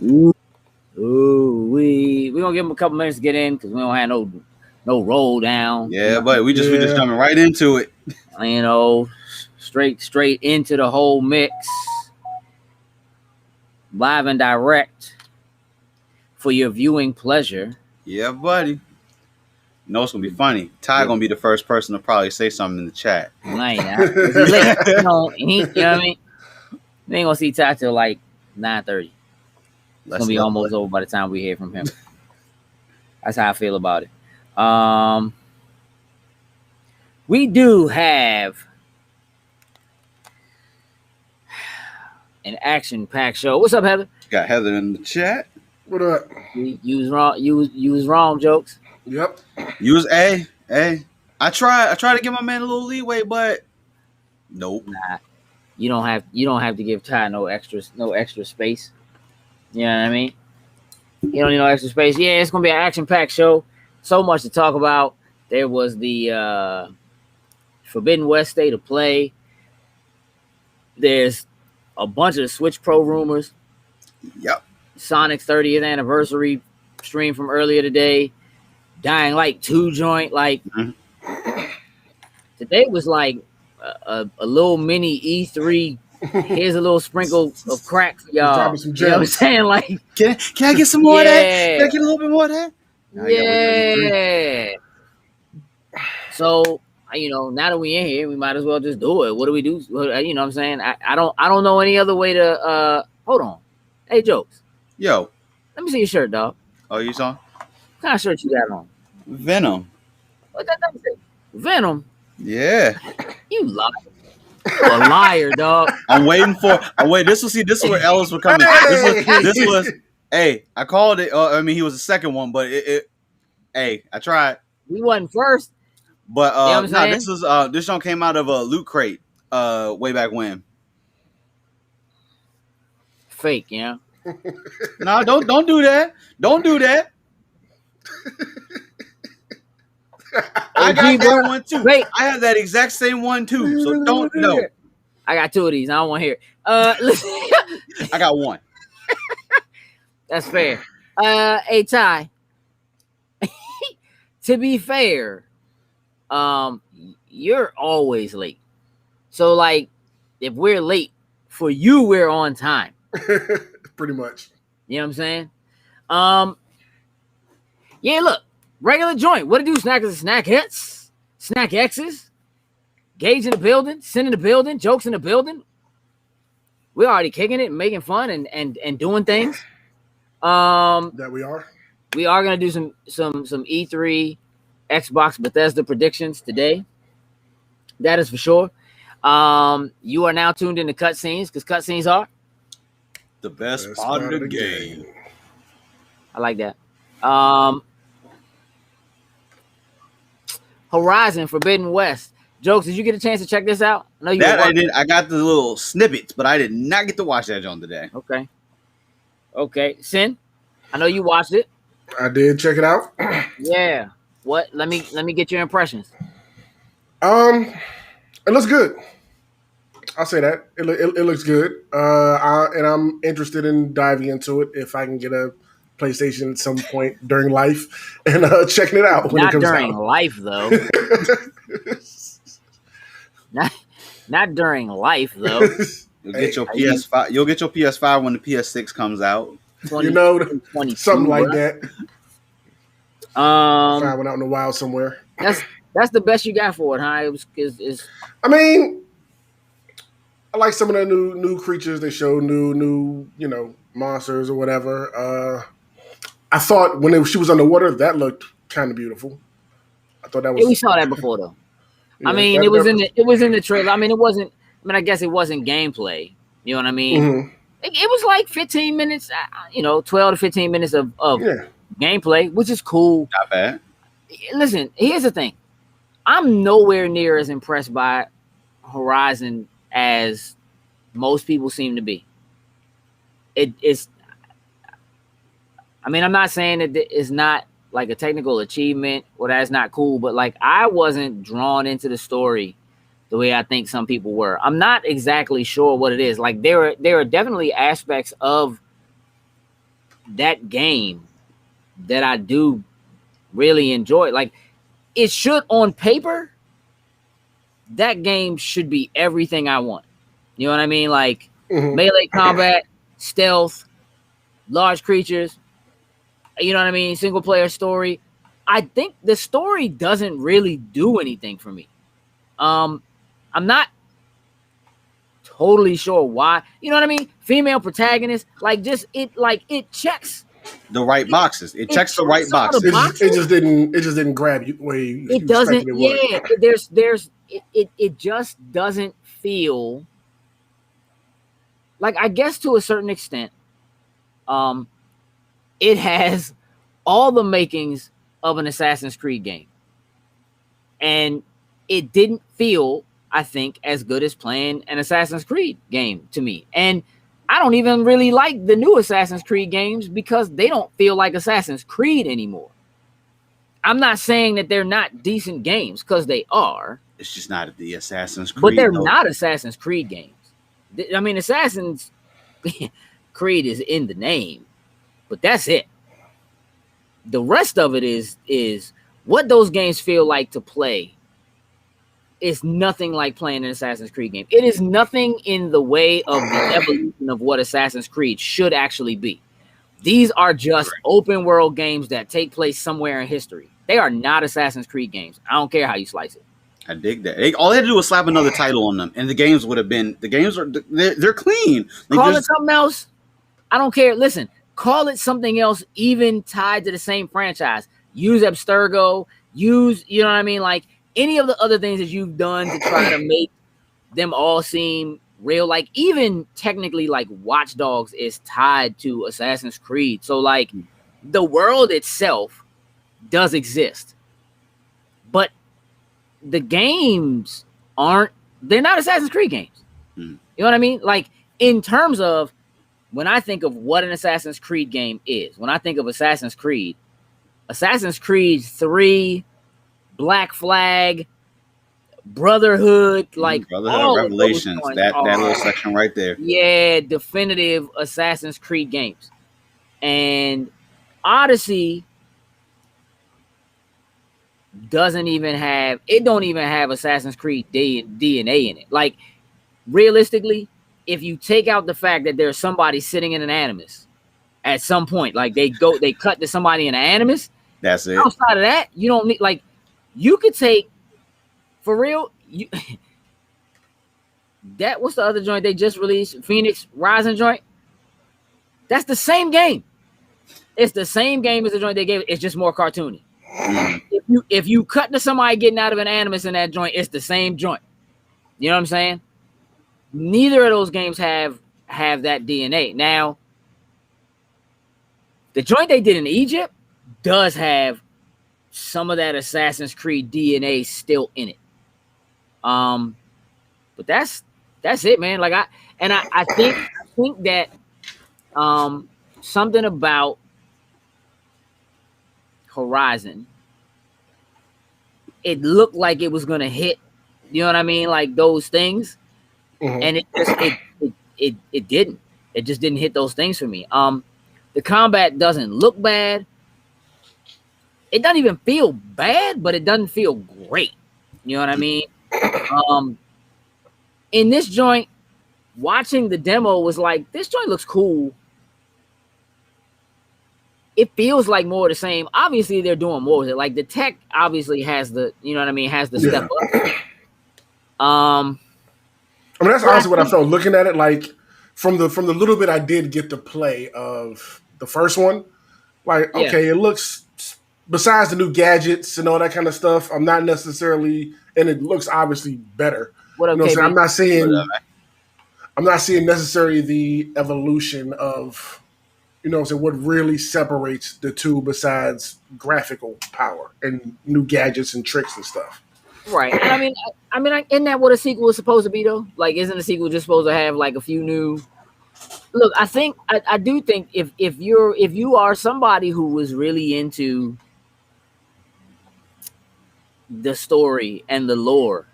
Ooh, we gonna give them a couple minutes to get in because we don't have no roll down. Yeah, but we just jumping right into it. You know, straight into the whole mix, live and direct for your viewing pleasure. Yeah, buddy. You know it's gonna be funny. Ty gonna be the first person to probably say something in the chat. Right, he's late. You know what I mean? We ain't gonna see Ty till like 9:30. It's gonna be almost over by the time we hear from him. That's how I feel about it. We do have an action-packed show. What's up, Heather? Got Heather in the chat. What up? Use wrong jokes. Yep. Use A. I try to give my man a little leeway, but nope. Nah, you don't have to give Ty no extra space. You know what I mean? You don't need no extra space. Yeah, it's gonna be an action-packed show. So much to talk about. There was the Forbidden West State of Play. There's a bunch of the Switch Pro rumors. Yep. Sonic's 30th anniversary stream from earlier today. Dying Light 2 joint. Like today was like a little mini E3. Here's a little sprinkle of crack for y'all. You know what I'm saying? Like, can I get some more of that? Can I get a little bit more of that? Yeah. So, now that we in here, we might as well just do it. What do we do? You know what I'm saying? I don't know any other way to hold on. Hey, Jokes. Yo. Let me see your shirt, dog. Oh, you saw? What kind of shirt you got on? Venom. What that say? Venom? Yeah. You liar. You're a liar, dog. I'm waiting. This is where Ellis was coming. This was. Hey, I called it. He was the second one, but hey, I tried. He wasn't first. But this one came out of a Loot Crate way back when. Fake, yeah. No, don't do that. Don't do that. I got that one too. Wait. I have that exact same one too. So don't know. I got two of these. I don't want to hear it. Listen. I got one. That's fair. Hey Ty. To be fair, you're always late. So like, if we're late for you, we're on time. Pretty much. You know what I'm saying? Yeah. Look. Regular joint. What to do, snackers and snackheads? Snack X's? Gage in the building? Sin in the building? Jokes in the building? We're already kicking it and making fun and doing things. That we are. We are gonna do some E3 Xbox Bethesda predictions today. That is for sure. You are now tuned into cutscenes because cutscenes are the best part of the game. I like that. Horizon Forbidden West. Jokes, did you get a chance to check this out? No, I did. I got the little snippets, but I did not get to watch that on today. Okay. Sin, I know you watched it. I did check it out. Yeah. What? Let me get your impressions. It looks good. I'll say that. It looks good. And I'm interested in diving into it if I can get a PlayStation at some point during life and checking it out when it comes out. Not during life, though. not during life, though. You'll get your PS5. You'll get your PS5 when the PS6 comes out. Something like that. Find one out in the wild somewhere. That's the best you got for it, huh? I mean, I like some of the new creatures they show, new monsters or whatever. I thought when she was underwater, that looked kind of beautiful. I thought that was. Yeah, we saw that before, though. Yeah, I mean, it was in the trailer. I mean, it wasn't. I mean, I guess it wasn't gameplay. You know what I mean? Mm-hmm. It was like 15 minutes. 12 to 15 minutes of gameplay, which is cool. Not bad. Listen, here's the thing. I'm nowhere near as impressed by Horizon as most people seem to be. It's. I mean, I'm not saying that it's not like a technical achievement or that's not cool, but like I wasn't drawn into the story the way I think some people were. I'm not exactly sure what it is. Like there are definitely aspects of that game that I do really enjoy. Like, it should, on paper, that game should be everything I want. You know what I mean? Like, melee combat, stealth, large creatures, you know what I mean? Single player story. I think the story doesn't really do anything for me. I'm not totally sure why. You know what I mean? Female protagonist, like, just it checks the right boxes. It checks the right It boxes. just didn't grab you where you It doesn't. expected it would. It just doesn't feel like, I guess to a certain extent, it has all the makings of an Assassin's Creed game, and it didn't feel, I think, as good as playing an Assassin's Creed game to me. And I don't even really like the new Assassin's Creed games because they don't feel like Assassin's Creed anymore. I'm not saying that they're not decent games, because they are. It's just not the Assassin's Creed. But they're not Assassin's Creed games. I mean, Assassin's Creed is in the name, but that's it. The rest of it is what those games feel like to play. It's nothing like playing an Assassin's Creed game. It is nothing in the way of the evolution of what Assassin's Creed should actually be. These are just open world games that take place somewhere in history. They are not Assassin's Creed games. I don't care how you slice it. I dig that. All they had to do was slap another title on them, and the games would have been. The games are they're clean. Call it something else. I don't care. Listen, call it something else, even tied to the same franchise. Use Abstergo. Use, you know what I mean, like any of the other things that you've done to try to make them all seem real. Like, even technically, like, Watch Dogs is tied to Assassin's Creed. So, like, the world itself does exist, but the games they're not Assassin's Creed games. You know what I mean? Like, in terms of when I think of what an Assassin's Creed game is, when I think of Assassin's Creed 3, Black Flag, Brotherhood, like all Revelations, that little section right there. Yeah, definitive Assassin's Creed games. And Odyssey don't even have Assassin's Creed DNA in it. Like, realistically, if you take out the fact that there's somebody sitting in an Animus at some point, like they cut to somebody in an Animus, that's it. Outside of that, you don't need, like, you could take, for real, what's the other joint they just released? Phoenix Rising joint? That's the same game. It's the same game as the joint they gave. It's just more cartoony. If you cut to somebody getting out of an Animus in that joint, it's the same joint. You know what I'm saying? Neither of those games have that DNA. Now, the joint they did in Egypt does have some of that Assassin's Creed DNA still in it. But that's it, man. Like, I think that something about Horizon, it looked like it was gonna hit, you know what I mean, like those things, and it didn't. It just didn't hit those things for me. The combat doesn't look bad. It doesn't even feel bad, but it doesn't feel great. You know what I mean? In this joint, watching the demo was like, this joint looks cool. It feels like more of the same. Obviously, they're doing more with it. Like, the tech obviously has the, you know what I mean, has the step up. I mean, that's honestly what I felt looking at it. Like, from the little bit I did get to play of the first one, like, okay, it looks, besides the new gadgets and all that kind of stuff, I'm not necessarily, and it looks obviously better. What up, you know what I'm saying? I'm not seeing necessarily the evolution of, you know what I'm saying, what really separates the two besides graphical power and new gadgets and tricks and stuff. Right. And I mean, isn't that what a sequel is supposed to be, though? Like, isn't a sequel just supposed to have like a few new? Look, I do think if you are somebody who was really into the story and the lore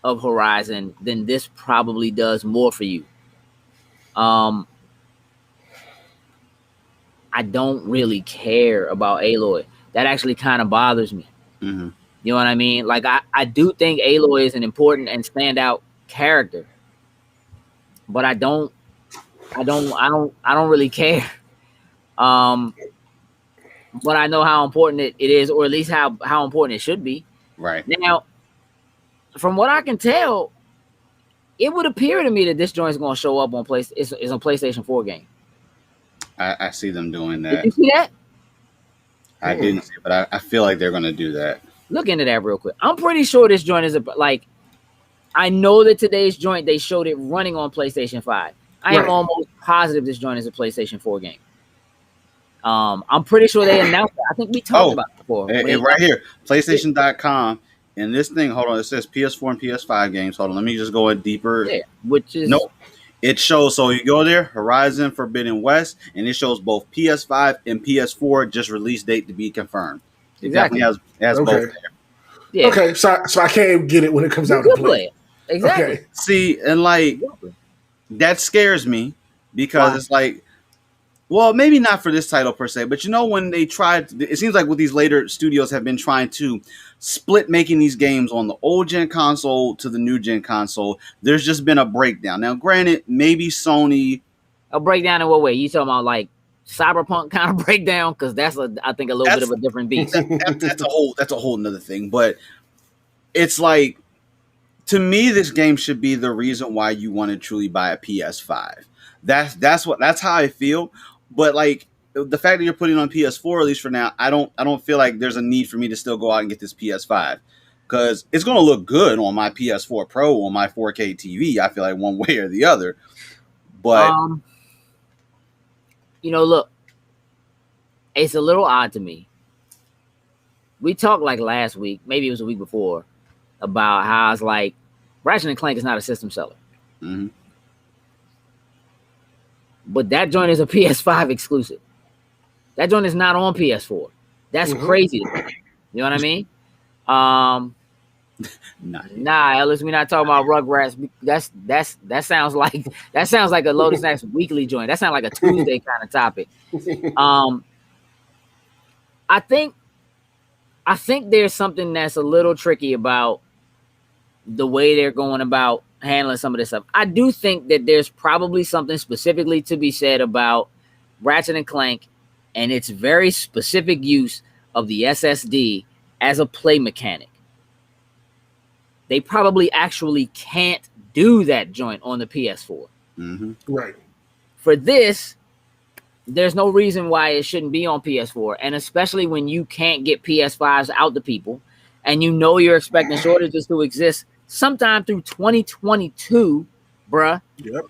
of Horizon, then this probably does more for you. I don't really care about Aloy. That actually kind of bothers me. Mm-hmm. You know what I mean? Like I do think Aloy is an important and standout character, but I don't really care. But I know how important it is, or at least how important it should be. Right. Now, from what I can tell, it would appear to me that this joint is going to show up on it's a PlayStation 4 game. I see them doing Did that. you see that? I didn't see it, but I feel like they're going to do that. Look into that real quick. I'm pretty sure this joint is I know that today's joint, they showed it running on PlayStation 5. I am almost positive this joint is a PlayStation 4 game. I'm pretty sure they announced it. I think we talked about it before. Right here, PlayStation.com. And this thing, hold on, it says PS4 and PS5 games. Hold on, let me just go deeper. Yeah, which is... Nope. It shows, so you go there, Horizon Forbidden West, and it shows both PS5 and PS4, just release date to be confirmed. It definitely has both there. Yeah. Okay, so I can't get it when it comes out to play. Exactly. Okay. See, and like, that scares me because it's like, well, maybe not for this title per se, but you know, when they tried, it seems like with these later studios have been trying to split making these games on the old gen console to the new gen console, there's just been a breakdown. Now, granted, maybe Sony... A breakdown in what way? You talking about like Cyberpunk kind of breakdown? Because I think a little bit of a different beast. That's a whole nother thing. But it's like, to me, this game should be the reason why you want to truly buy a PS5. That's how I feel. But like, the fact that you're putting on PS4, at least for now, I don't feel like there's a need for me to still go out and get this PS5, because it's going to look good on my PS4 Pro on my 4K TV. I feel like one way or the other. But look, it's a little odd to me. We talked like last week, maybe it was a week before, about how it's like Ratchet and Clank is not a system seller. Mm-hmm. But that joint is a PS5 exclusive. That joint is not on PS4. That's crazy to me. You know what I mean? Nah, Ellis, we're not talking about Rugrats. That sounds like a Lotus Snacks weekly joint. That sounds like a Tuesday kind of topic. I think there's something that's a little tricky about the way they're going about handling some of this stuff. I do think that there's probably something specifically to be said about Ratchet and Clank and its very specific use of the SSD as a play mechanic. They probably actually can't do that joint on the PS4. Mm-hmm. Right. For this, there's no reason why it shouldn't be on PS4, and especially when you can't get PS5s out to people, and you know you're expecting shortages to exist sometime through 2022, bruh. Yep.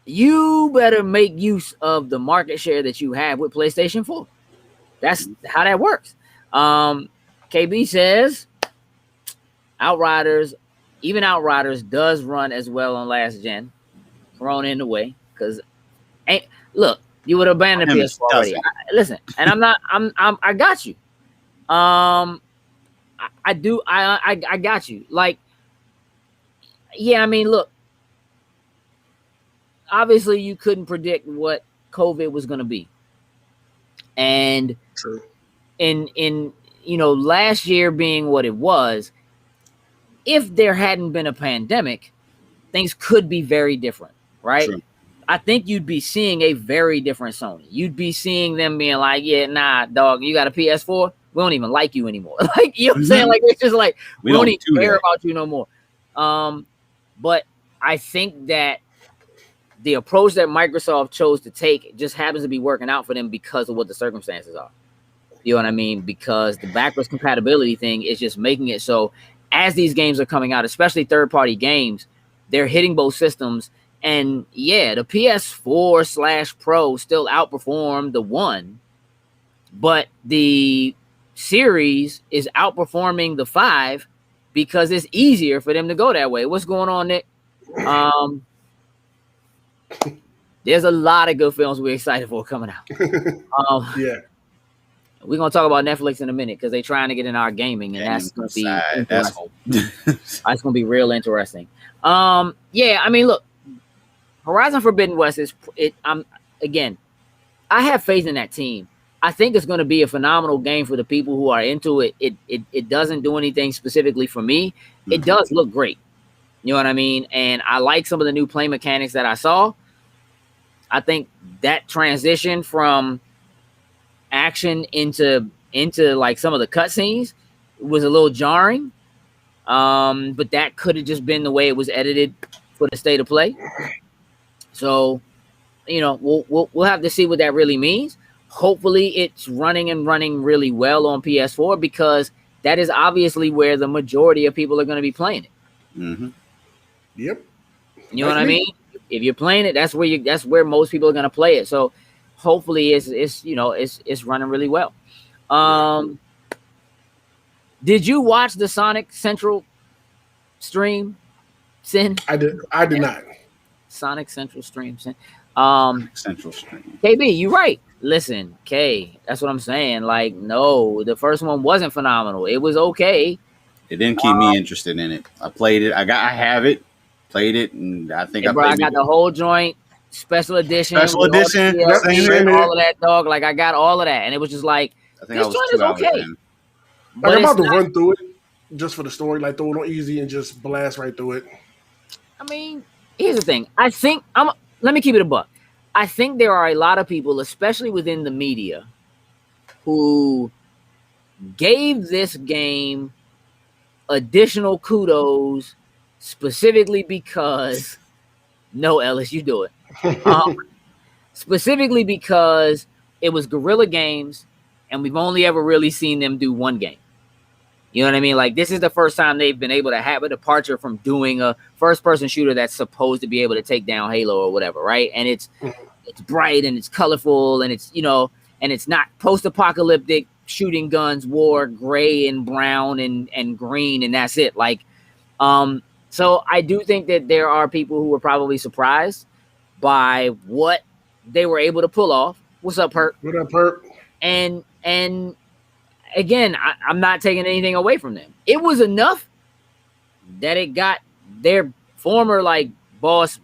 You better make use of the market share that you have with PlayStation 4. That's how that works. KB says Outriders does run as well on last gen, thrown in the way, because look, you would abandon PS4 already. Listen, and I got you. I got you. Like, yeah, I mean, look, obviously you couldn't predict what COVID was going to be. And true. In last year being what it was, if there hadn't been a pandemic, things could be very different, right? True. I think you'd be seeing a very different Sony. You'd be seeing them being like, yeah, nah, dog, you got a PS4? We don't even like you anymore. Like, you know what I'm saying? Like, it's just like, we don't even care about you no more. But I think that the approach that Microsoft chose to take just happens to be working out for them because of what the circumstances are. You know what I mean? Because the backwards compatibility thing is just making it so as these games are coming out, especially third-party games, they're hitting both systems. And yeah, the PS4/Pro still outperformed the One, but the Series is outperforming the 5 because it's easier for them to go that way. What's going on, Nick? There's a lot of good films we're excited for coming out. Yeah. We're going to talk about Netflix in a minute because they're trying to get in our gaming, and that's going to be interesting. That's going to be real interesting. Yeah, I mean, look, Horizon Forbidden West again, I have faith in that team. I think it's going to be a phenomenal game for the people who are into it. It doesn't do anything specifically for me. It does look great. You know what I mean? And I like some of the new play mechanics that I saw. I think that transition from action into like some of the cutscenes was a little jarring. But that could have just been the way it was edited for the state of play. So, you know, we'll have to see what that really means. Hopefully it's running really well on PS4, because that is obviously where the majority of people are going to be playing it. Mm-hmm. Yep. You know what I mean? If you're playing it, that's where most people are going to play it. So hopefully it's running really well. Did you watch the Sonic Central stream, Sin? I did not. Sonic Central stream, Sin. Central stream. KB, you're right. Listen, K, that's what I'm saying. Like, no, the first one wasn't phenomenal. It was okay. It didn't keep me interested in it. I played it. I have it. Played it, and I think I got the whole joint, special edition, all of that, dog. Like, I got all of that, and it was just like, this joint is okay. But I'm about to run through it just for the story, like throw it on easy and just blast right through it. I mean, here's the thing. I think let me keep it a buck. I think there are a lot of people, especially within the media, who gave this game additional kudos specifically because no, Ellis, you do it. Specifically because it was Guerrilla Games, and we've only ever really seen them do one game. You know what I mean? Like, this is the first time they've been able to have a departure from doing a first-person shooter that's supposed to be able to take down Halo or whatever, right? And it's bright and it's colorful and it's, you know, and it's not post-apocalyptic shooting guns, war, gray and brown and green, and that's it. Like, so I do think that there are people who were probably surprised by what they were able to pull off. What's up, Perk? What up, Perk? And again, I'm not taking anything away from them. It was enough that it got their former like boss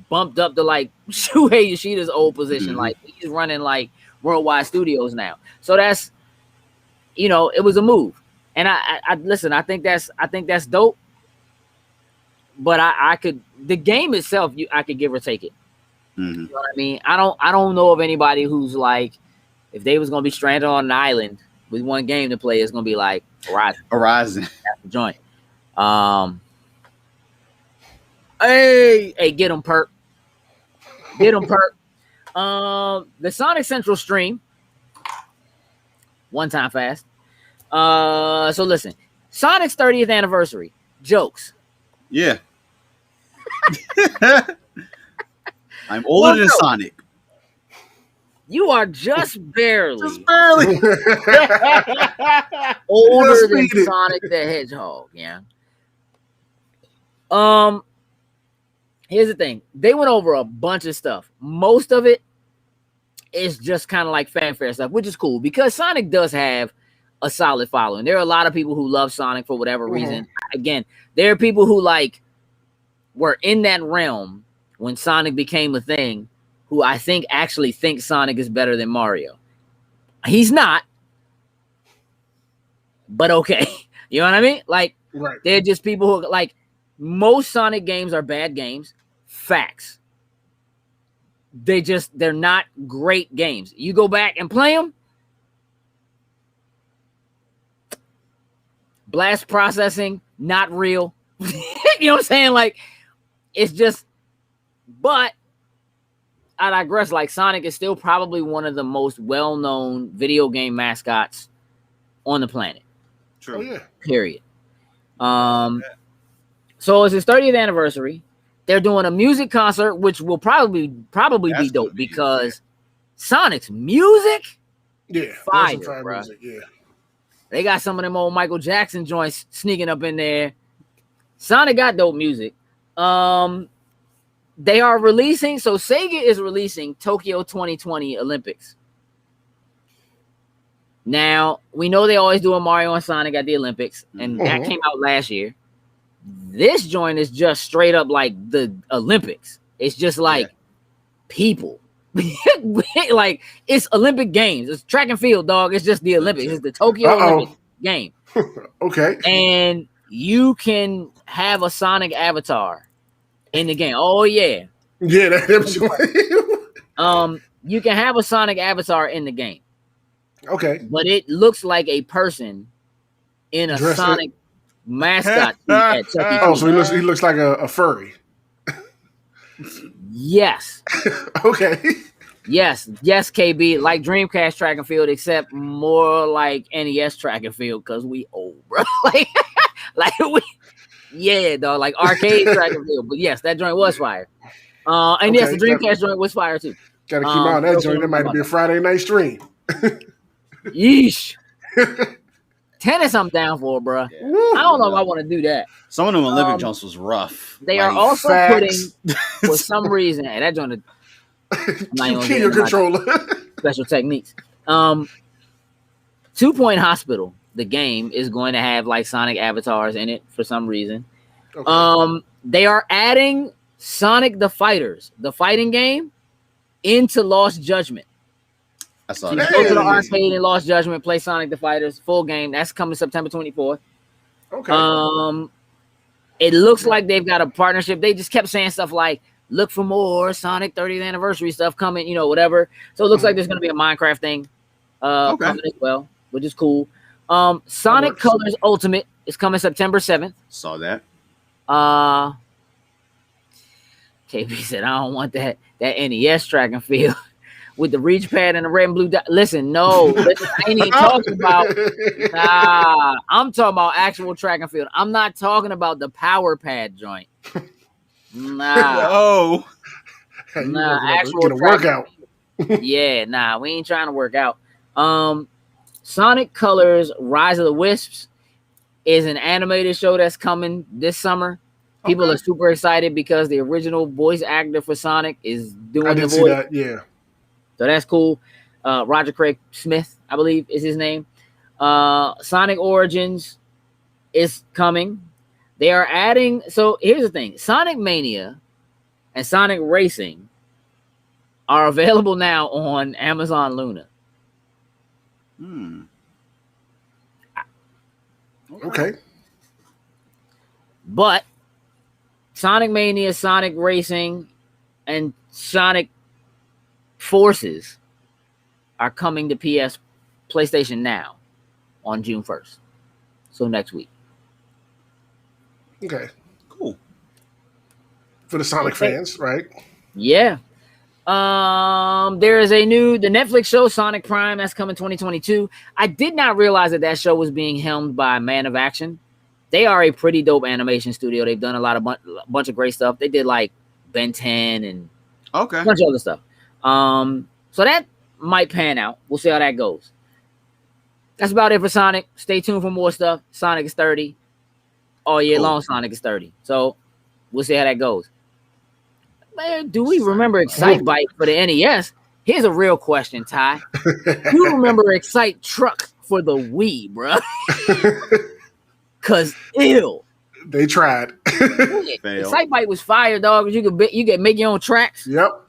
bumped up to like Shuhei Yoshida's old position. Mm-hmm. Like, he's running like Worldwide Studios now. So that's, you know, it was a move. And I listen, I think that's dope. But I could, the game itself, I could give or take it. Mm-hmm. You know what I mean? I don't know of anybody who's like, if they was gonna be stranded on an island with one game to play, it's gonna be like Horizon. That's the joint. Hey, get him, Perk. Get him, Perk. The Sonic Central stream. One time fast. So listen, Sonic's 30th anniversary. Jokes. Yeah. I'm older than Sonic. You are just barely older than Sonic the Hedgehog. Yeah. Here's the thing. They went over a bunch of stuff. Most of it is just kind of like fanfare stuff, which is cool because Sonic does have a solid following. There are a lot of people who love Sonic for whatever reason. Again, there are people who like were in that realm when Sonic became a thing, who I think actually think Sonic is better than Mario. He's not, but okay. You know what I mean? Like, right. They're just people who, like, most Sonic games are bad games. Facts. They're not great games. You go back and play them. Blast processing, not real. You know what I'm saying? Like, it's just, but I digress. Like, Sonic is still probably one of the most well-known video game mascots on the planet. True. Oh, yeah. Period. So it's his 30th anniversary. They're doing a music concert, which will probably be dope because Sonic's music, fire, bro. Music, yeah. They got some of them old Michael Jackson joints sneaking up in there. Sonic got dope music. They are releasing, so Sega is releasing Tokyo 2020 Olympics. Now, we know they always do a Mario and Sonic at the Olympics, and that came out last year. This joint is just straight up like the Olympics. It's just like people. Like it's Olympic Games. It's track and field, dog. It's just the Olympics. It's the Tokyo Olympic game. Okay. And you can have a Sonic avatar in the game. Oh yeah. Yeah, You can have a Sonic avatar in the game. Okay. But it looks like a person in a Sonic mascot suit at Chuck E. Cheese. Oh, so he looks like a furry. Yes. Okay. Yes, KB, like Dreamcast track and field, except more like NES track and field because we old, bro. Yeah, dog, like arcade track and field. But yes, that joint was fire. And yes, the Dreamcast joint was fire too. Gotta keep on that joint. That might be a Friday night stream. Yeesh. Tennis, I'm down for, bro. Yeah. I don't know if I want to do that. Some of them Olympic jumps was rough. They are also putting, for some reason, and that joint. You kill your controller. Special techniques. 2 Point Hospital, the game, is going to have like Sonic avatars in it for some reason. Okay. They are adding Sonic the Fighters, the fighting game, into Lost Judgment. I saw so that. Go to the arcade in Lost Judgment, play Sonic the Fighters, full game. That's coming September 24th. Okay. It looks like they've got a partnership. They just kept saying stuff like, look for more Sonic 30th anniversary stuff coming, whatever. So it looks like there's going to be a Minecraft thing coming as well, which is cool. Sonic Colors Ultimate is coming September 7th. Saw that. KB said, I don't want that NES track and field with the reach pad and the red and blue dot. Listen, I ain't even talking about. I'm talking about actual track and field. I'm not talking about the power pad joint. Nah. Actual get a workout. Yeah, we ain't trying to work out. Sonic Colors Rise of the Wisps is an animated show that's coming this summer. People are super excited because the original voice actor for Sonic is doing the voice. See that, yeah. So that's cool. Roger Craig Smith, I believe, is his name. Sonic Origins is coming. They are adding. So here's the thing: Sonic Mania and Sonic Racing are available now on Amazon Luna. Okay. But Sonic Mania, Sonic Racing, and Sonic Forces are coming to PlayStation Now on June 1st. So next week. Okay. Cool. For the Sonic fans, right? Yeah. There is the Netflix show Sonic Prime that's coming 2022. I did not realize that show was being helmed by Man of Action. They are a pretty dope animation studio. They've done a bunch of great stuff. They did like Ben 10 and a bunch of other stuff. So that might pan out. We'll see how that goes. That's about it for Sonic. Stay tuned for more stuff. Sonic is 30. All year long, Sonic is 30. So we'll see how that goes. Man, do we remember Excitebike for the NES? Here's a real question, Ty. You remember Excite Truck for the Wii, bro? Cause they tried. Excitebike was fire, dog. You could make your own tracks. Yep.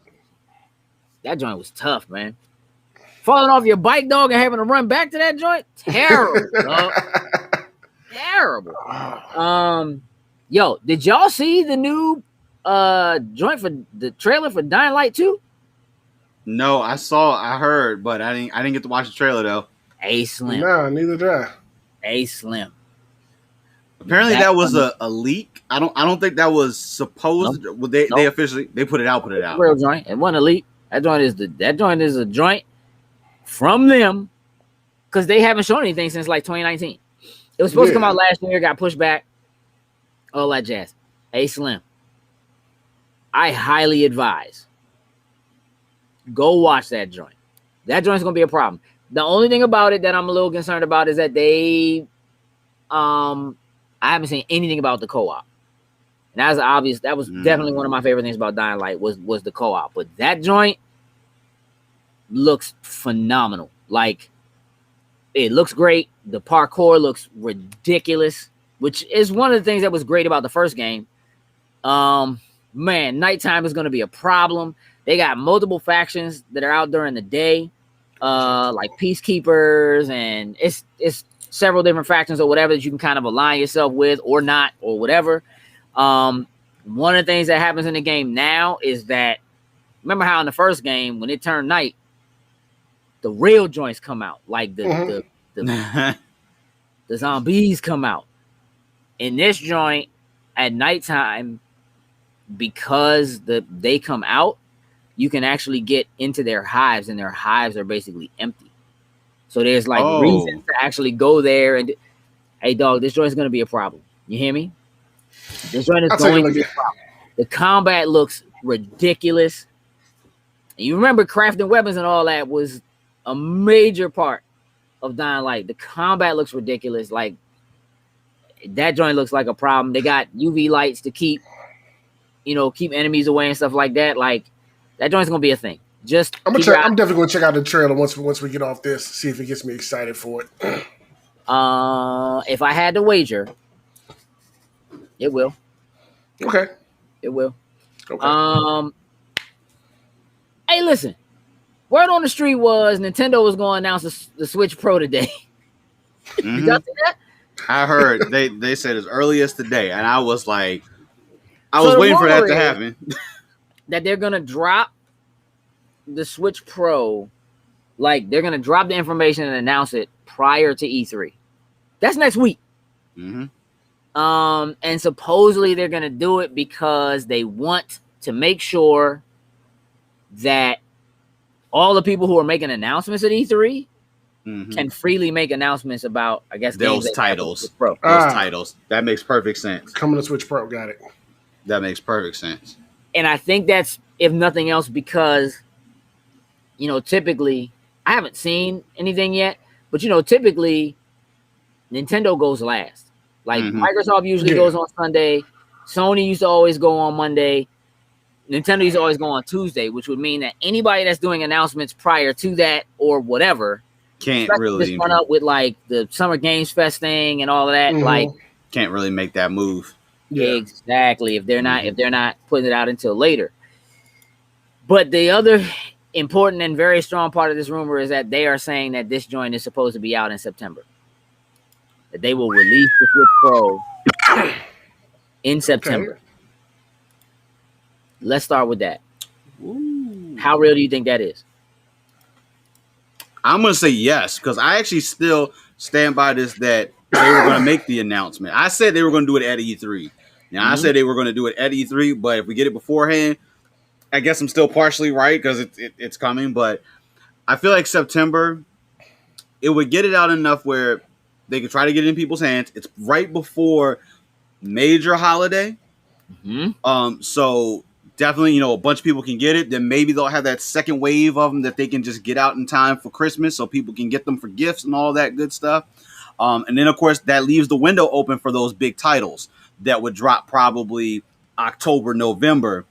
That joint was tough, man. Falling off your bike, dog, and having to run back to that joint, terrible, dog. Terrible. Yo, did y'all see the new joint for the trailer for Dying Light 2? No, I heard, but I didn't get to watch the trailer though. A-Slim. No, neither did I. A-Slim. Apparently that was a leak. I don't think that was supposed. Nope. They officially put it out. Real joint. It wasn't a leak. That joint is a joint from them because they haven't shown anything since like 2019. It was supposed to come out last year, got pushed back. All that jazz. A-Slim. I highly advise. Go watch that joint. That joint's gonna be a problem. The only thing about it that I'm a little concerned about is that I haven't seen anything about the co-op. And that was obvious. That was definitely one of my favorite things about Dying Light was the co-op. But that joint looks phenomenal. Like, it looks great. The parkour looks ridiculous, which is one of the things that was great about the first game. Man, nighttime is going to be a problem. They got multiple factions that are out during the day, like peacekeepers, and it's several different factions or whatever that you can kind of align yourself with or not or whatever. One of the things that happens in the game now is that, remember how in the first game when it turned night, the real joints come out, like the zombies come out. In this joint at nighttime, because they come out, you can actually get into their hives, and their hives are basically empty. So there's like reasons to actually go there and, hey dog, this joint is going to be a problem. You hear me? This joint is going to be a problem. The combat looks ridiculous. And you remember crafting weapons and all that was a major part of Dying Light. The combat looks ridiculous. Like, that joint looks like a problem. They got UV lights to keep enemies away and stuff like that. Like, that joint's gonna be a thing. I'm definitely gonna check out the trailer once we get off this, see if it gets me excited for it. If I had to wager, it will. Okay. It will. Okay. Hey, listen. Word on the street was Nintendo was going to announce the Switch Pro today. Mm-hmm. Did y'all see that? I heard they said as early as today, and I was like, I was waiting for that to happen. That they're gonna drop the Switch Pro, like they're gonna drop the information and announce it prior to E3. That's next week. Mm-hmm. And supposedly they're gonna do it because they want to make sure that all the people who are making announcements at E3 can freely make announcements about, I guess, those titles. Those titles. That makes perfect sense. Coming to Switch Pro, got it. That makes perfect sense. And I think that's, if nothing else, because, typically, I haven't seen anything yet, but, typically, Nintendo goes last. Like, Microsoft usually goes on Sunday. Sony used to always go on Monday. Nintendo used to always go on Tuesday, which would mean that anybody that's doing announcements prior to that or whatever can't really just run up with, like, the Summer Games Fest thing and all of that. Like, can't really make that move. Yeah. Exactly. If they're not putting it out until later. But the other important and very strong part of this rumor is that they are saying that this joint is supposed to be out in September. That they will release the Switch Pro in September. Okay. Let's start with that. Ooh. How real do you think that is? I'm going to say yes, because I actually still stand by this, that they were going to make the announcement. I said they were going to do it at E3. Now, I said they were going to do it at E3, but if we get it beforehand, I guess I'm still partially right because it's coming. But I feel like September, it would get it out enough where they could try to get it in people's hands. It's right before major holiday. So definitely, a bunch of people can get it. Then maybe they'll have that second wave of them that they can just get out in time for Christmas so people can get them for gifts and all that good stuff. And then, of course, that leaves the window open for those big titles that would drop probably October, November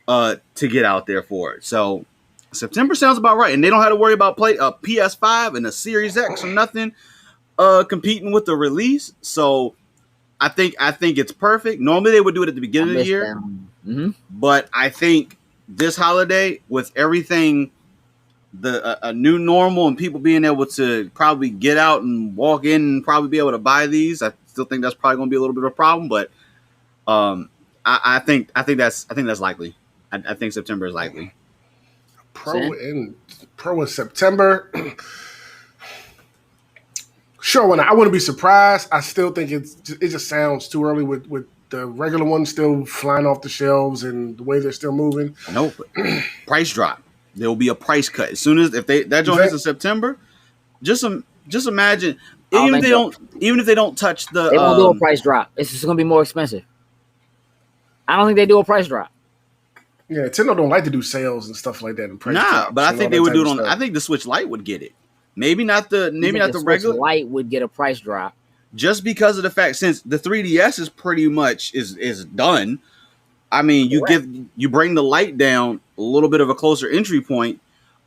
to get out there for it. So September sounds about right. And they don't have to worry about PS5 and a Series X or nothing competing with the release. So I think it's perfect. Normally they would do it at the beginning of the year. But I think this holiday, with everything, a new normal and people being able to probably get out and walk in and probably be able to buy these, I still think that's probably going to be a little bit of a problem. But I think that's likely. I think September is likely. Pro in September. Sure, I wouldn't be surprised. I still think it just sounds too early with the regular ones still flying off the shelves and the way they're still moving. No, price drop. There will be a price cut as soon as that joint hits in September. Just imagine, even if they don't touch the. They won't do a price drop. It's just going to be more expensive. I don't think they do a price drop. Yeah, Nintendo don't like to do sales and stuff like that. And price drops, but I think they would do it on. I think the Switch Lite would get it. Maybe not the regular. Switch Lite would get a price drop just because of the fact, since the 3DS is pretty much is done. I mean, you bring the Lite down a little bit of a closer entry point,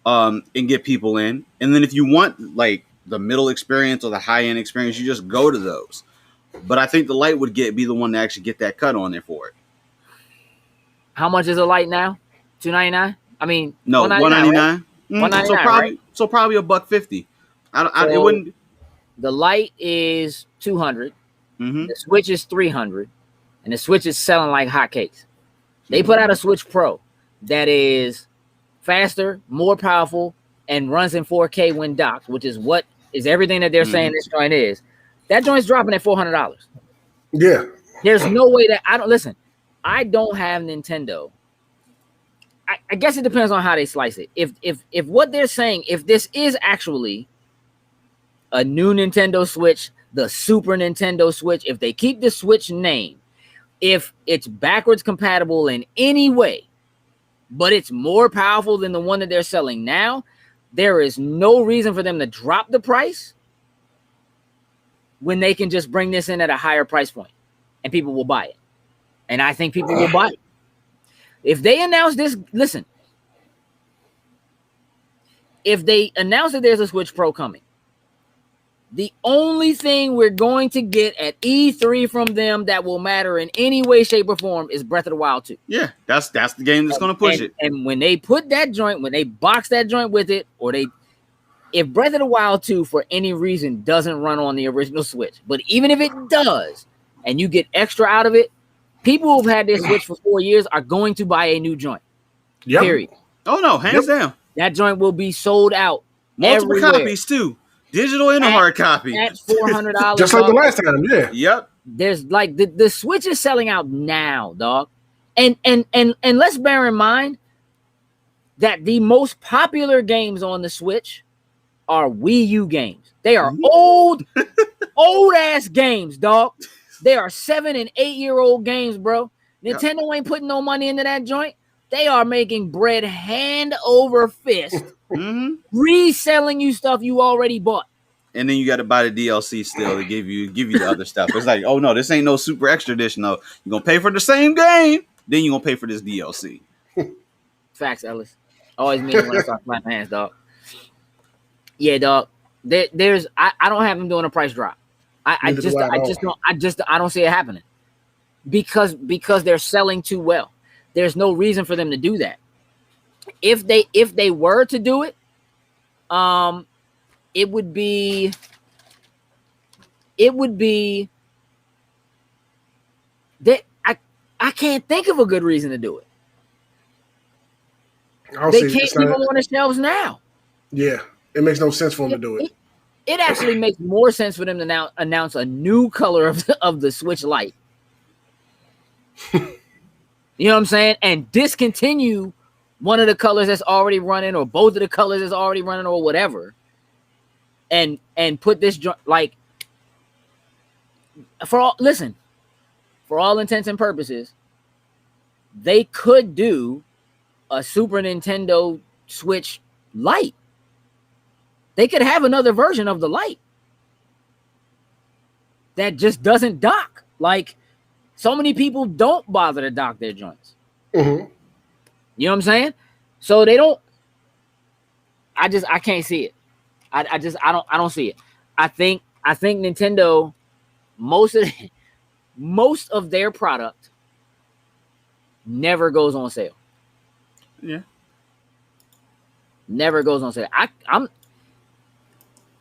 and get people in, and then if you want like the middle experience or the high end experience, you just go to those. But I think the Lite would be the one to actually get that cut on there for it. How much is a Lite now? $299? I mean, No, $199. Right? $199, So probably $150. It So wouldn't. the Lite is $200. Mm-hmm. The Switch is $300, and the Switch is selling like hotcakes. They put out a Switch Pro that is faster, more powerful, and runs in 4K when docked, which is what is everything that they're saying this joint is. That joint's dropping at $400. Yeah. There's no way that I don't have Nintendo. I guess it depends on how they slice it. If what they're saying, if this is actually a new Nintendo Switch, the Super Nintendo Switch, if they keep the Switch name, if it's backwards compatible in any way, but it's more powerful than the one that they're selling now, there is no reason for them to drop the price when they can just bring this in at a higher price point and people will buy it. And I think people will buy it. If they announce this, listen, if they announce that there's a Switch Pro coming, the only thing we're going to get at E3 from them that will matter in any way, shape, or form is Breath of the Wild 2. Yeah, that's the game that's going to push it. And when they put that joint, when they box that joint with it, or if Breath of the Wild 2 for any reason doesn't run on the original Switch, but even if it does, and you get extra out of it, people who've had their Switch for 4 years are going to buy a new joint. Yep. Period. Oh no, hands down. That joint will be sold out. Multiple everywhere. copies too. Digital and a hard copy. At $400. Just like the last time, yeah. Yep. There's like the Switch is selling out now, dog. And let's bear in mind that the most popular games on the Switch are Wii U games. They are old ass games, dog. They are 7 and 8 year old games, bro. Nintendo ain't putting no money into that joint. They are making bread hand over fist, reselling you stuff you already bought. And then you got to buy the DLC still to give you the other stuff. It's like, oh no, this ain't no super extra edition. No, you're gonna pay for the same game, then you're gonna pay for this DLC. Facts, Ellis. Always mean when I start clapping hands, dog. Yeah, dog. There's I don't have them doing a price drop. I don't see it happening because they're selling too well. There's no reason for them to do that. If they were to do it, it would be that I can't think of a good reason to do it. They can't keep them on the shelves now. Yeah, it makes no sense for them to do it. It actually makes more sense for them to now announce a new color of the Switch Lite. You know what I'm saying? And discontinue one of the colors that's already running, or both of the colors that's already running, or whatever. And put this like for all intents and purposes, they could do a Super Nintendo Switch Lite. They could have another version of the Lite that just doesn't dock. Like, so many people don't bother to dock their joints. Mm-hmm. You know what I'm saying? So they don't. I can't see it. I don't see it. I think Nintendo, most of their product never goes on sale. Yeah. Never goes on sale.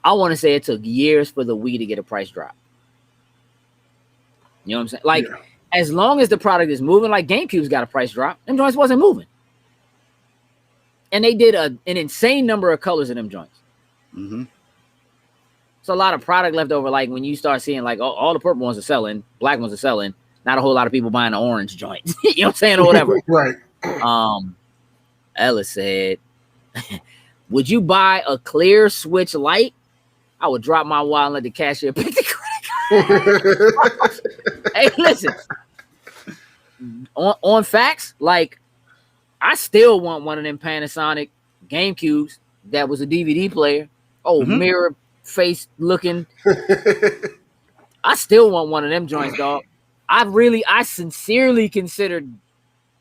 I want to say it took years for the Wii to get a price drop. You know what I'm saying? Like, as long as the product is moving, like GameCube's got a price drop, them joints wasn't moving. And they did an insane number of colors in them joints. Mm-hmm. So a lot of product left over. Like when you start seeing like all the purple ones are selling, black ones are selling, not a whole lot of people buying the orange joints. You know what I'm saying? Or whatever. Right. Ellis said, would you buy a clear Switch Lite? I would drop my wallet and let the cashier pick the credit card. Hey, listen. On facts, like, I still want one of them Panasonic GameCubes that was a DVD player. Oh, mirror face looking. I still want one of them joints, dog. I sincerely considered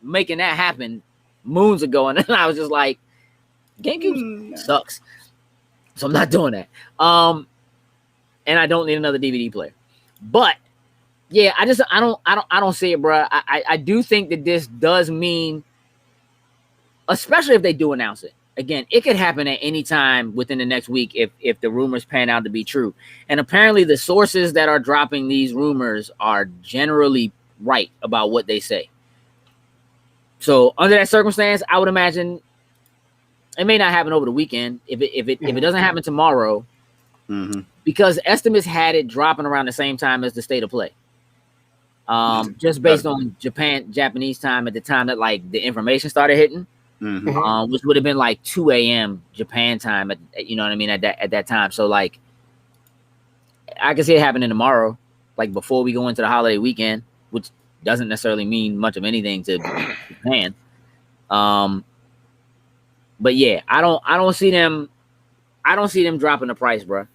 making that happen moons ago, and then I was just like, GameCube sucks, so I'm not doing that. And I don't need another DVD player. But yeah, I don't see it, bro. I do think that this does mean especially if they do announce it. Again, it could happen at any time within the next week if the rumors pan out to be true. And apparently the sources that are dropping these rumors are generally right about what they say. So under that circumstance, I would imagine it may not happen over the weekend. If it doesn't happen tomorrow, because estimates had it dropping around the same time as the state of play. Just based on Japanese time at the time that like the information started hitting. Which would have been like 2 a.m. Japan time, you know what I mean, at that time. So like, I can see it happening tomorrow, like before we go into the holiday weekend, which doesn't necessarily mean much of anything to Japan. But yeah, I don't see them dropping the price, bro.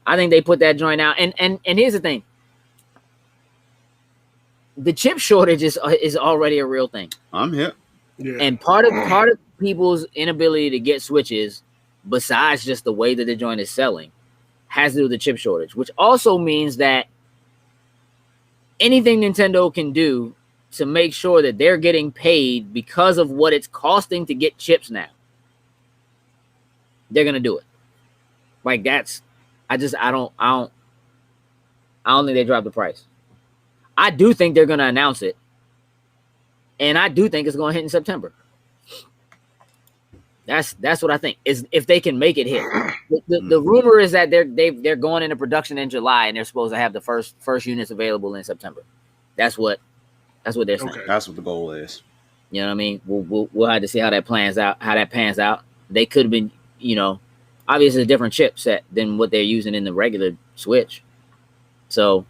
I think they put that joint out, and here's the thing: the chip shortage is already a real thing. I'm here. Yeah. And part of people's inability to get Switches, besides just the way that the joint is selling, has to do with the chip shortage, which also means that anything Nintendo can do to make sure that they're getting paid because of what it's costing to get chips now, they're gonna do it. Like that's, I don't think they drop the price. I do think they're gonna announce it. And I do think it's going to hit in September. That's what I think. Is if they can make it hit. The rumor is that they're going into production in July and they're supposed to have the first units available in September. That's what they're saying. Okay. That's what the goal is. You know what I mean? We'll have to see how that pans out. They could have been, obviously a different chipset than what they're using in the regular Switch. So,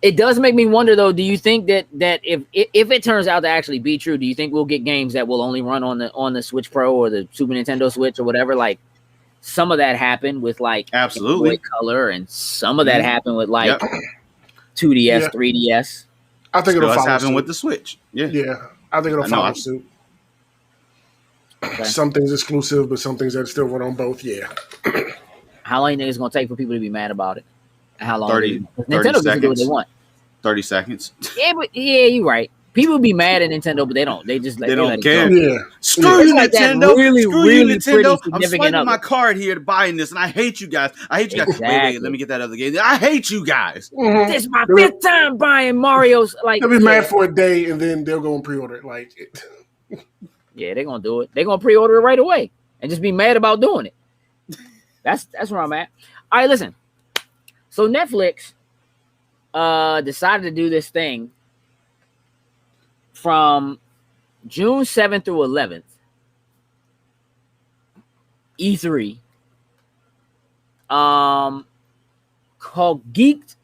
it does make me wonder, though. Do you think that if it turns out to actually be true, do you think we'll get games that will only run on the Switch Pro or the Super Nintendo Switch or whatever? Like some of that happened with like absolutely Color, and some of that happened with like 2DS, 3DS. I think it'll happen suit with the Switch. Yeah, I think it'll follow suit. Okay. Some things exclusive, but some things that still run on both. Yeah. How long do you think it's gonna take for people to be mad about it? How long? 30 Nintendo can do what they want. 30 seconds. Yeah, you're right. People be mad at Nintendo, but they don't. They just they don't care. Yeah. Screw you, like Nintendo. Really, Screw really you, Nintendo. I'm swiping upgrade. my card here to buying this, and I hate you guys. Exactly. Wait, let me get that other game. I hate you guys. Mm-hmm. This is my fifth time buying Mario's. Like they'll be mad for a day, and then they'll go and pre-order it. Like, yeah, they're gonna do it. They're gonna pre-order it right away and just be mad about doing it. That's where I'm at. All right, listen. So Netflix decided to do this thing from June 7th through 11th, E3, called Geeked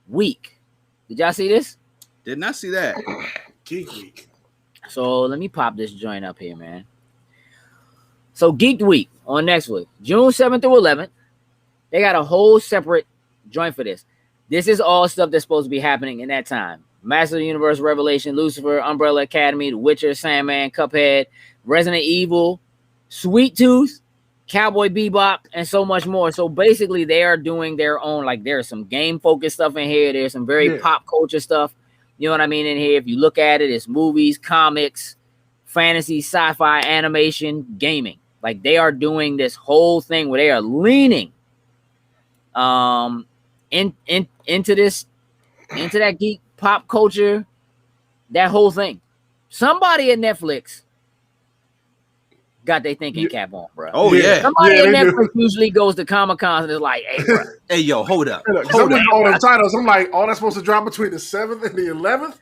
Week. Did y'all see this? Did not see that. Geek Week. So let me pop this joint up here, man. So Geeked Week on Netflix, June 7th through 11th. They got a whole separate joint for this. This is all stuff that's supposed to be happening in that time. Master of the Universe, Revelation, Lucifer, Umbrella Academy, The Witcher, Sandman, Cuphead, Resident Evil, Sweet Tooth, Cowboy Bebop, and so much more. So basically, they are doing their own, like there's some game-focused stuff in here. There's some very pop culture stuff. You know what I mean? In here, if you look at it, it's movies, comics, fantasy, sci-fi, animation, gaming. Like they are doing this whole thing where they are leaning into that geek pop culture, that whole thing. Somebody at Netflix got their thinking cap on, bro. Oh yeah. Somebody at Netflix usually goes to Comic-Con and is like, "Hey, bro. Hey, yo, hold up. Hold up. All the titles. I'm like, all that's supposed to drop between the 7th and the 11th.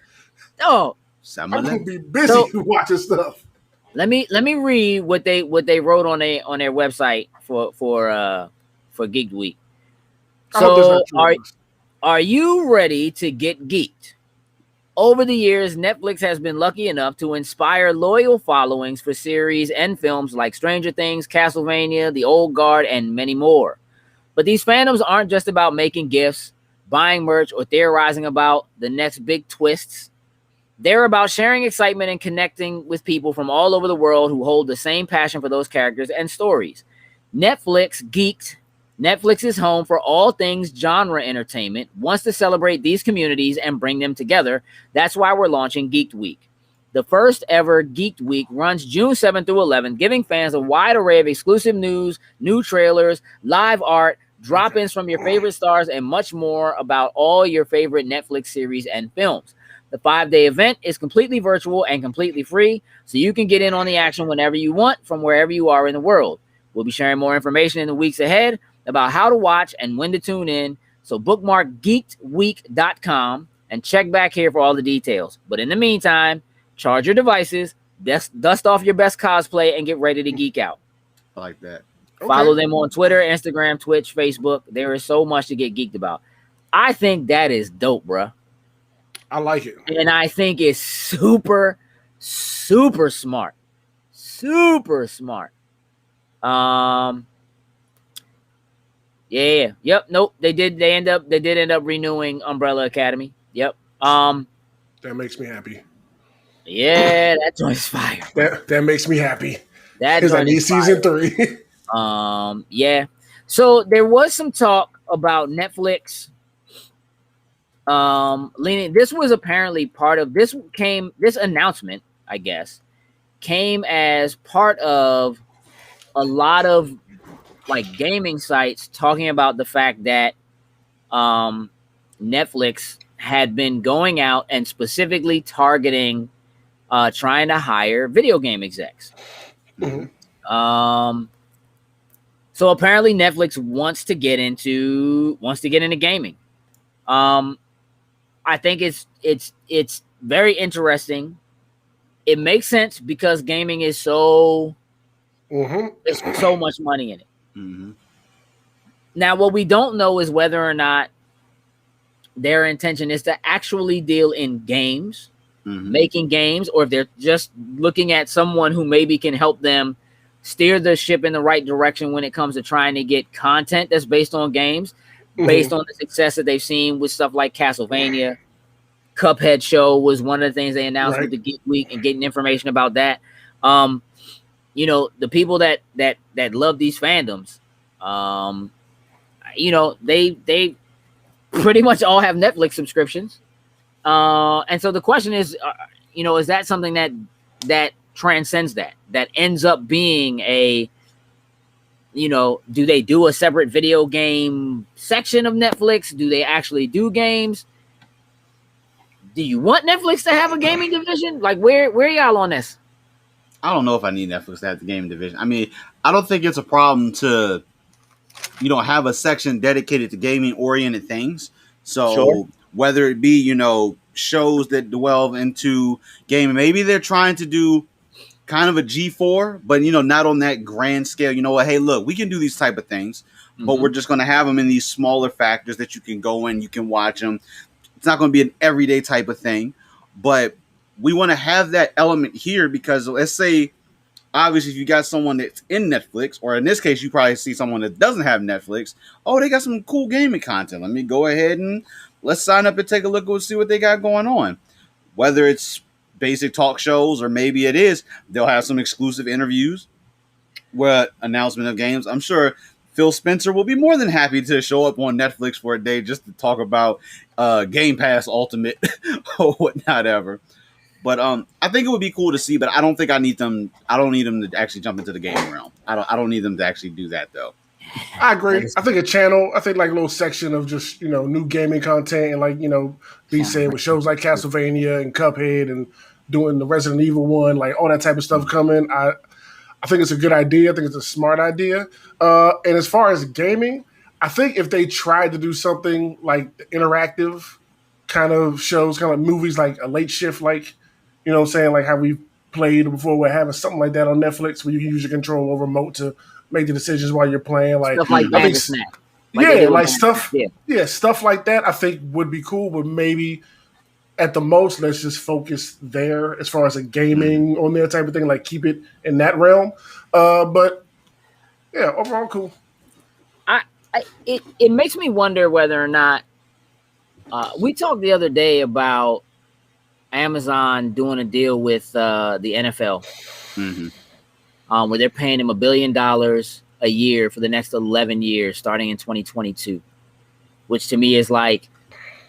Oh, I'm gonna be busy watching stuff. Let me read what they wrote on their website for Geek Week. So are you ready to get geeked? Over the years, Netflix has been lucky enough to inspire loyal followings for series and films like Stranger Things, Castlevania, The Old Guard, and many more. But these fandoms aren't just about making gifts, buying merch, or theorizing about the next big twists. They're about sharing excitement and connecting with people from all over the world who hold the same passion for those characters and stories. Netflix Geeked, Netflix's home for all things genre entertainment, wants to celebrate these communities and bring them together. That's why we're launching Geeked Week. The first ever Geeked Week runs June 7th through 11th, giving fans a wide array of exclusive news, new trailers, live art, drop-ins from your favorite stars, and much more about all your favorite Netflix series and films. The 5-day event is completely virtual and completely free, so you can get in on the action whenever you want from wherever you are in the world. We'll be sharing more information in the weeks ahead about how to watch and when to tune in, so bookmark geekedweek.com and check back here for all the details. But in the meantime, charge your devices, dust off your best cosplay, and get ready to geek out. I like that. Follow them on Twitter, Instagram, Twitch, Facebook. There is so much to get geeked about. I think that is dope, bruh. I like it. And I think it's super, super smart. Super smart. Yeah. Yep. Nope. They did end up renewing Umbrella Academy. Yep. That makes me happy. Yeah, that joint's fire. That makes me happy. That because I need season 3. Yeah. So there was some talk about Netflix leaning. This was apparently part of this announcement, I guess, came as part of a lot of like gaming sites talking about the fact that Netflix had been going out and specifically targeting trying to hire video game execs. Mm-hmm. So apparently Netflix wants to get into gaming. I think it's very interesting. It makes sense because gaming is so there's so much money in it. Mm-hmm. Now, what we don't know is whether or not their intention is to actually deal in games, making games, or if they're just looking at someone who maybe can help them steer the ship in the right direction when it comes to trying to get content that's based on games, based on the success that they've seen with stuff like Castlevania. Cuphead show was one of the things they announced with the Geek Week, and getting information about that. You know, the people that love these fandoms, you know, they pretty much all have Netflix subscriptions. And so the question is, you know, is that something that transcends that ends up being a, you know, do they do a separate video game section of Netflix? Do they actually do games? Do you want Netflix to have a gaming division? Like, where y'all on this? I don't know if I need Netflix to have the gaming division. I mean, I don't think it's a problem to, you know, have a section dedicated to gaming-oriented things. So whether it be, you know, shows that delve into gaming, maybe they're trying to do kind of a G4, but, you know, not on that grand scale. You know what? Hey, look, we can do these type of things, but we're just going to have them in these smaller factors that you can go in, you can watch them. It's not going to be an everyday type of thing, but we want to have that element here because let's say, obviously, if you got someone that's in Netflix, or in this case, you probably see someone that doesn't have Netflix. Oh, they got some cool gaming content. Let me go ahead and let's sign up and take a look and see what they got going on. Whether it's basic talk shows or maybe it is, they'll have some exclusive interviews with announcement of games. I'm sure Phil Spencer will be more than happy to show up on Netflix for a day just to talk about Game Pass Ultimate or whatnot ever. But I think it would be cool to see, but I don't think I need them. I don't need them to actually jump into the gaming realm. I don't need them to actually do that though. I agree. I think a channel. I think like a little section of just, you know, new gaming content, and like, you know, B said with shows like Castlevania and Cuphead and doing the Resident Evil one, like all that type of stuff coming. I think it's a good idea. I think it's a smart idea. And as far as gaming, I think if they tried to do something like interactive kind of shows, kind of like movies, like a Late Shift, like, you know what I'm saying, like how we played before, we're having something like that on Netflix where you can use your control or remote to make the decisions while you're playing. Like stuff like Bandersnatch. Stuff like that I think would be cool, but maybe at the most, let's just focus there as far as a gaming on there type of thing, like keep it in that realm. But yeah, overall cool. It makes me wonder whether or not we talked the other day about Amazon doing a deal with the NFL, where they're paying him $1 billion a year for the next 11 years, starting in 2022, which to me is like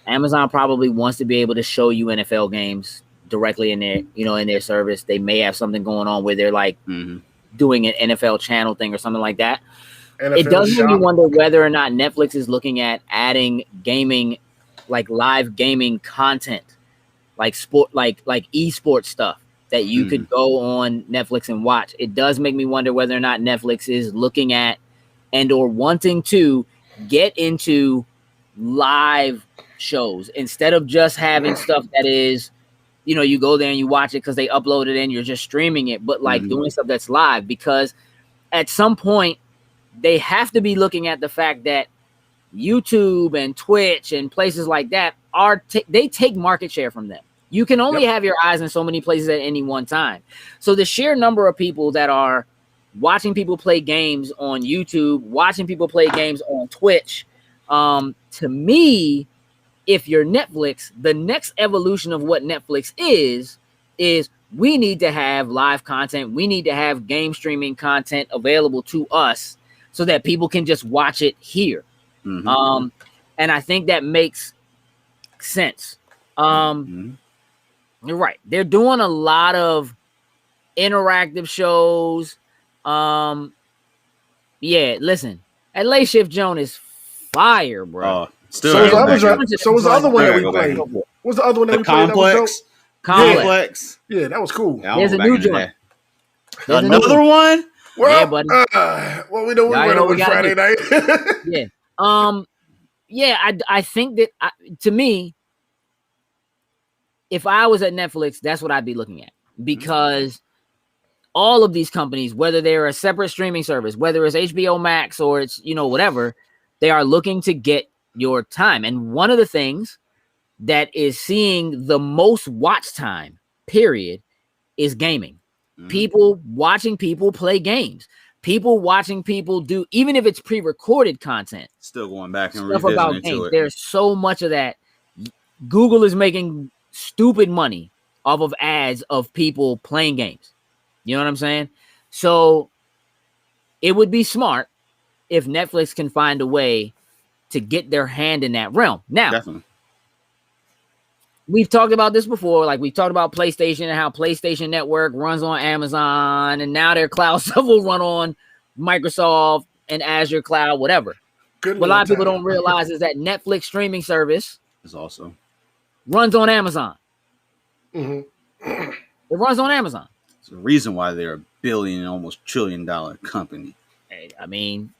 Amazon probably wants to be able to show you NFL games directly in their, in their service. They may have something going on where they're like doing an NFL channel thing or something like that. NFL it does make me shop. wonder whether or not Netflix is looking at adding gaming, like live gaming content, like sport, like esports stuff that you could go on Netflix and watch. It does make me wonder whether or not Netflix is looking at and or wanting to get into live shows instead of just having stuff that is, you go there and you watch it because they upload it and you're just streaming it, but like doing stuff that's live, because at some point they have to be looking at the fact that YouTube and Twitch and places like that they take market share from them. You can only have your eyes in so many places at any one time. So the sheer number of people that are watching people play games on YouTube, watching people play games on Twitch, to me, if you're Netflix, the next evolution of what Netflix is we need to have live content. We need to have game streaming content available to us so that people can just watch it here. And I think that makes sense. You're right. They're doing a lot of interactive shows. Yeah, listen, that Late Shift Joan is fire, bro. So was the other one that we played. What was the other one that we played? Complex. Complex. Yeah, that was cool. Yeah, there's a new joint. Another one? Well, yeah, buddy. Well, we know we went over Friday night. I think that to me, if I was at Netflix, that's what I'd be looking at, because all of these companies, whether they're a separate streaming service, whether it's HBO Max or it's, whatever, they are looking to get your time. And one of the things that is seeing the most watch time, period, is gaming. People watching people play games. People watching people do, even if it's pre-recorded content. Still going back and stuff about games. There's so much of that. Google is making stupid money off of ads of people playing games. You know what I'm saying? So it would be smart if Netflix can find a way to get their hand in that realm. Now, definitely. We've talked about this before. Like, we talked about PlayStation and how PlayStation Network runs on Amazon, and now their cloud stuff will run on Microsoft and Azure Cloud, whatever. What a lot of people don't realize is that Netflix streaming service is also runs on Amazon. It runs on Amazon. It's the reason why they're $1 billion, almost $1 trillion company. I mean,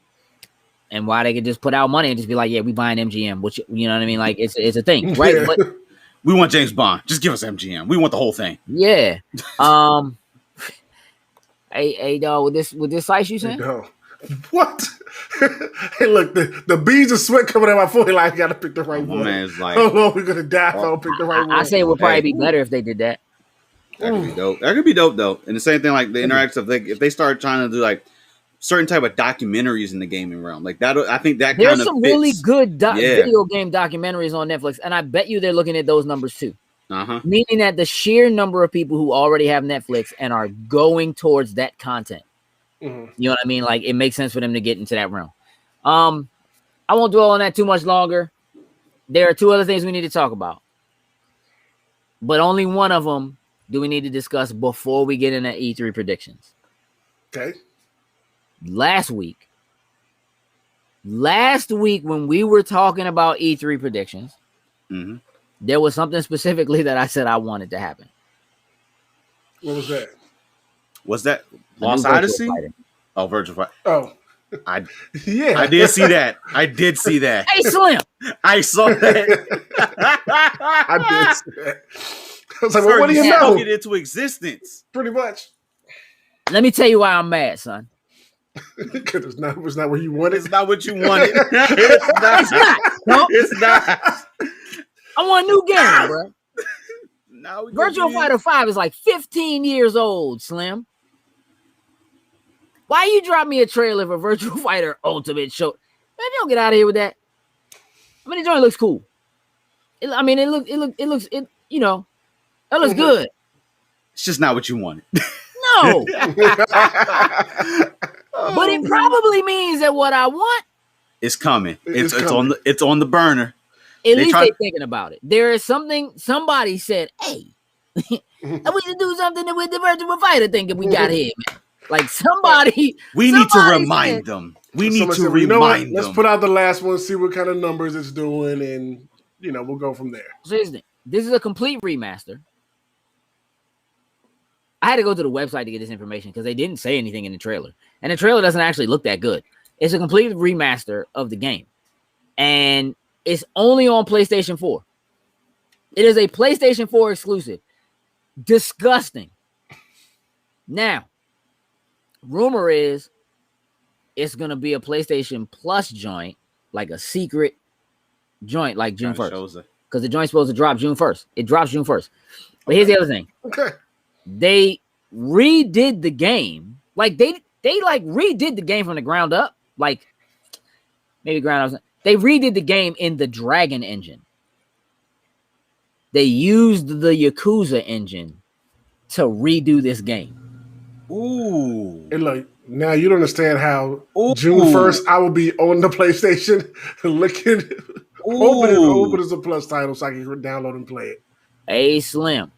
and why they could just put out money and just be like, yeah, we buying MGM, which, you know what I mean? Like, it's a thing, right? Yeah. But we want James Bond. Just give us MGM. We want the whole thing. Yeah. Hey, dog, with this ice you saying? No. What? Hey, look, the beads of sweat coming out my forehead. Like, I gotta pick the right one. Man's like, oh, we're gonna die if I don't pick the right one. I say it would probably be better if they did that. That could be dope. That could be dope though. And the same thing, like the interactive, if they start trying to do like certain type of documentaries in the gaming realm, like that, I think that there's kind of some fits. really good video game documentaries on Netflix, and I bet you they're looking at those numbers too. Meaning that the sheer number of people who already have Netflix and are going towards that content. You know what I mean? Like, it makes sense for them to get into that realm. I won't dwell on that too much longer. There are two other things we need to talk about, but only one of them do we need to discuss before we get into E3 predictions. Okay. Last week when we were talking about E3 predictions, there was something specifically that I said I wanted to happen. What was that? Was that Lost Odyssey? Oh, Virtua Fighter. Oh, I did see that. I did see that. Hey, Slim. I saw that. I did see that. I was like, well, what do you know? Get into existence. Pretty much. Let me tell you why I'm mad, son. Because it's not where you wanted. It's not what you wanted. It's not. No. It's not. I want a new game, bro. Now Virtua Fighter 5 is like 15 years old, Slim. Why you drop me a trailer for Virtua Fighter Ultimate Show? Man, don't get out of here with that. I mean, the joint looks cool. It looks good. It's just not what you wanted. No. But it probably means that what I want is coming. It's on the burner. At least they're thinking about it. There is something, somebody said, hey, And we should do something with the Virtua Fighter thing that we got here, man. Like somebody, We need to somebody remind said- them. We need Somebody to said, "Well, you know what? remind Let's them. put out the last one, see what kind of numbers it's doing, and we'll go from there." So here's the thing. This is a complete remaster. I had to go to the website to get this information because they didn't say anything in the trailer. And the trailer doesn't actually look that good. It's a complete remaster of the game. And it's only on PlayStation 4. It is a PlayStation 4 exclusive. Disgusting. Now, rumor is it's going to be a PlayStation Plus joint, like a secret joint, like June 1st. Because the joint's supposed to drop June 1st. It drops June 1st. But here's the other thing. Okay. They redid the game. Like they like redid the game from the ground up. Like maybe ground up. They redid the game in the Dragon engine. They used the Yakuza engine to redo this game. Ooh. And look, now you don't understand how Ooh. June 1st I will be on the PlayStation looking, hoping it's a Plus title so I can download and play it. Hey Slim,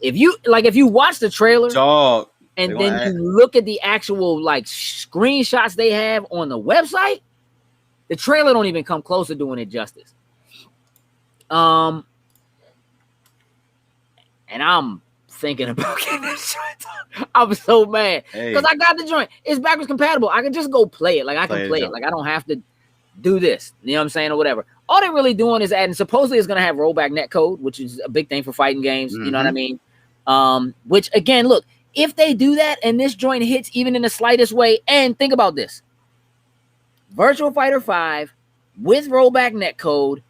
if you watch the trailer, Dog. and then you look at the actual like screenshots they have on the website, the trailer don't even come close to doing it justice. And I'm thinking about getting this joint. I'm so mad because I got the joint. It's backwards compatible. I can just go play it. Like I can play it. Like I don't have to do this. You know what I'm saying, or whatever. All they're really doing is adding. Supposedly, it's going to have rollback netcode, which is a big thing for fighting games. Mm-hmm. You know what I mean? Which again, look, if they do that and this joint hits even in the slightest way, and think about this: Virtua Fighter 5 with rollback netcode.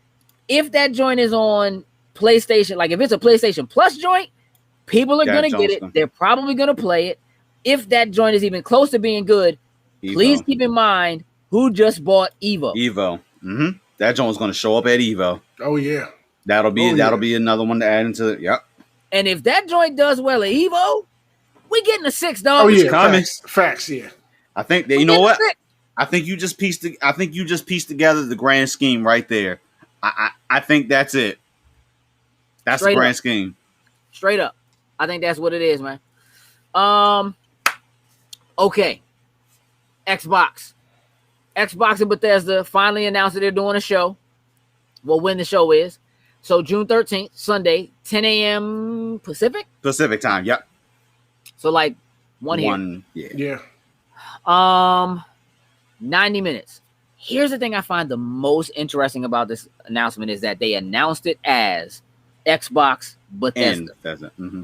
If that joint is on PlayStation, like if it's a PlayStation Plus joint, people are going to get it. They're probably going to play it. If that joint is even close to being good, please keep in mind who just bought Evo. Mm-hmm. That joint's going to show up at Evo. Oh yeah, that'll be another one to add into it. Yep. And if that joint does well at Evo, we getting a 6, dog. Oh yeah, facts. Yeah. I think that you know what. I think you just pieced together the grand scheme right there. I think that's it. That's the grand scheme. Straight up. I think that's what it is, man. Okay. Xbox and Bethesda finally announced that they're doing a show. Well, when the show is. So June 13th, Sunday, 10 a.m. Pacific time. Yep. So like one here. Yeah. 90 minutes. Here's the thing I find the most interesting about this announcement is that they announced it as Xbox Bethesda. Mm-hmm.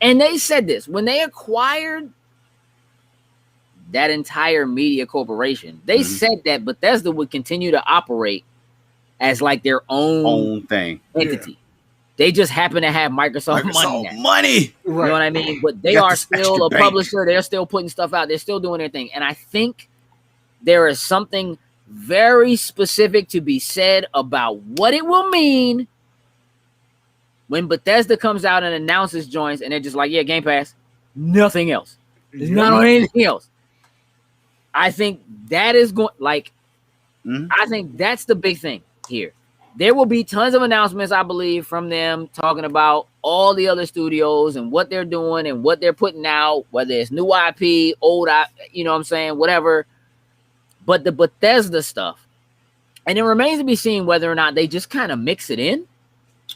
And they said this when they acquired that entire media corporation. They said that Bethesda would continue to operate as like their own thing entity. Yeah. They just happen to have Microsoft money. Right. You know what I mean? But they are still a publisher. They're still putting stuff out. They're still doing their thing. And I think there is something very specific to be said about what it will mean when Bethesda comes out and announces joints and they're just like, yeah, Game Pass, nothing else. It's not on anything else. I think that is going I think that's the big thing here. There will be tons of announcements, I believe, from them talking about all the other studios and what they're doing and what they're putting out, whether it's new IP, old IP, you know what I'm saying, whatever. But the Bethesda stuff, and it remains to be seen whether or not they just kind of mix it in.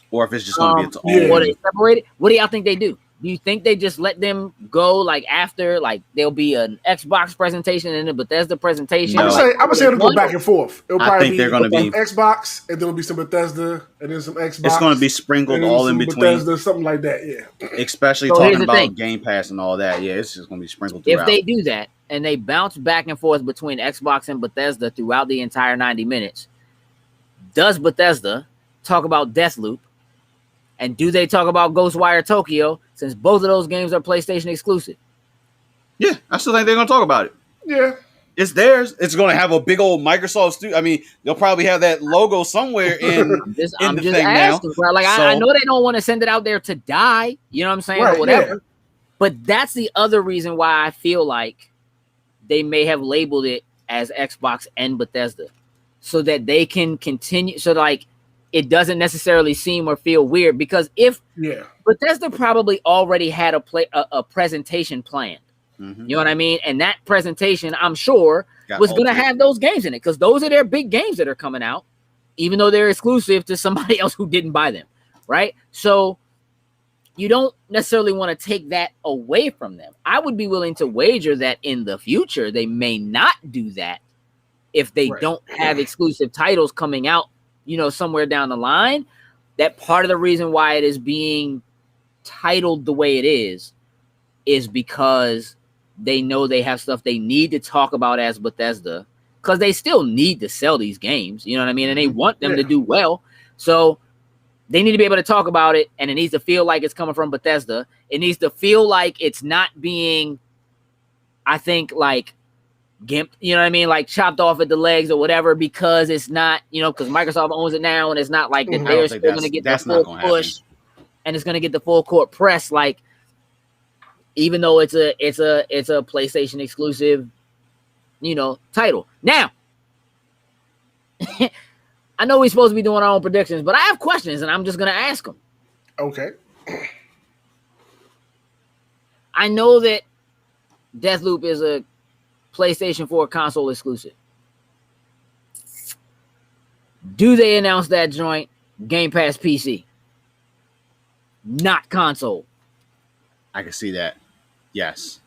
Or if it's just going to be its own. Or they separate it. What do y'all think they do? Do you think they just let them go like after, like there'll be an Xbox presentation and a Bethesda presentation? No. I would say it'll go back and forth. It'll probably think they're going to be Xbox, and then there'll be some Bethesda, and then some Xbox. It's going to be sprinkled all in between. Bethesda, something like that, yeah. Especially talking about Game Pass and all that. Yeah, it's just going to be sprinkled throughout. If they do that and they bounce back and forth between Xbox and Bethesda throughout the entire 90 minutes, does Bethesda talk about Deathloop? And do they talk about Ghostwire Tokyo, since both of those games are PlayStation exclusive? Yeah, I still think they're going to talk about it. Yeah. It's theirs. It's going to have a big old Microsoft studio. I mean, they'll probably have that logo somewhere in I'm just thing asking, now. Bro. Like, I know they don't want to send it out there to die. You know what I'm saying? Right, or whatever. Yeah. But that's the other reason why I feel like they may have labeled it as Xbox and Bethesda. So that they can continue. So, like, it doesn't necessarily seem or feel weird, because if Bethesda probably already had a presentation planned. You know what I mean? And that presentation, I'm sure, was going to have those games in it, because those are their big games that are coming out, even though they're exclusive to somebody else who didn't buy them, right? So you don't necessarily want to take that away from them. I would be willing to wager that in the future, they may not do that if they don't have exclusive titles coming out, you know, somewhere down the line. That part of the reason why it is being titled the way it is because they know they have stuff they need to talk about as Bethesda, because they still need to sell these games, you know what I mean? And they want them to do well. So they need to be able to talk about it, and it needs to feel like it's coming from Bethesda. It needs to feel like it's not being, I think, like gimped, you know what I mean? Like chopped off at the legs or whatever, because it's not, you know, because Microsoft owns it now, and it's not like that they're still going to get the full push and it's going to get the full court press. Like, even though it's a PlayStation exclusive, you know, title. Now, I know we're supposed to be doing our own predictions, but I have questions, and I'm just going to ask them. Okay. I know that Deathloop is a PlayStation 4 console exclusive. Do they announce that joint Game Pass PC? Not console. I can see that. Yes.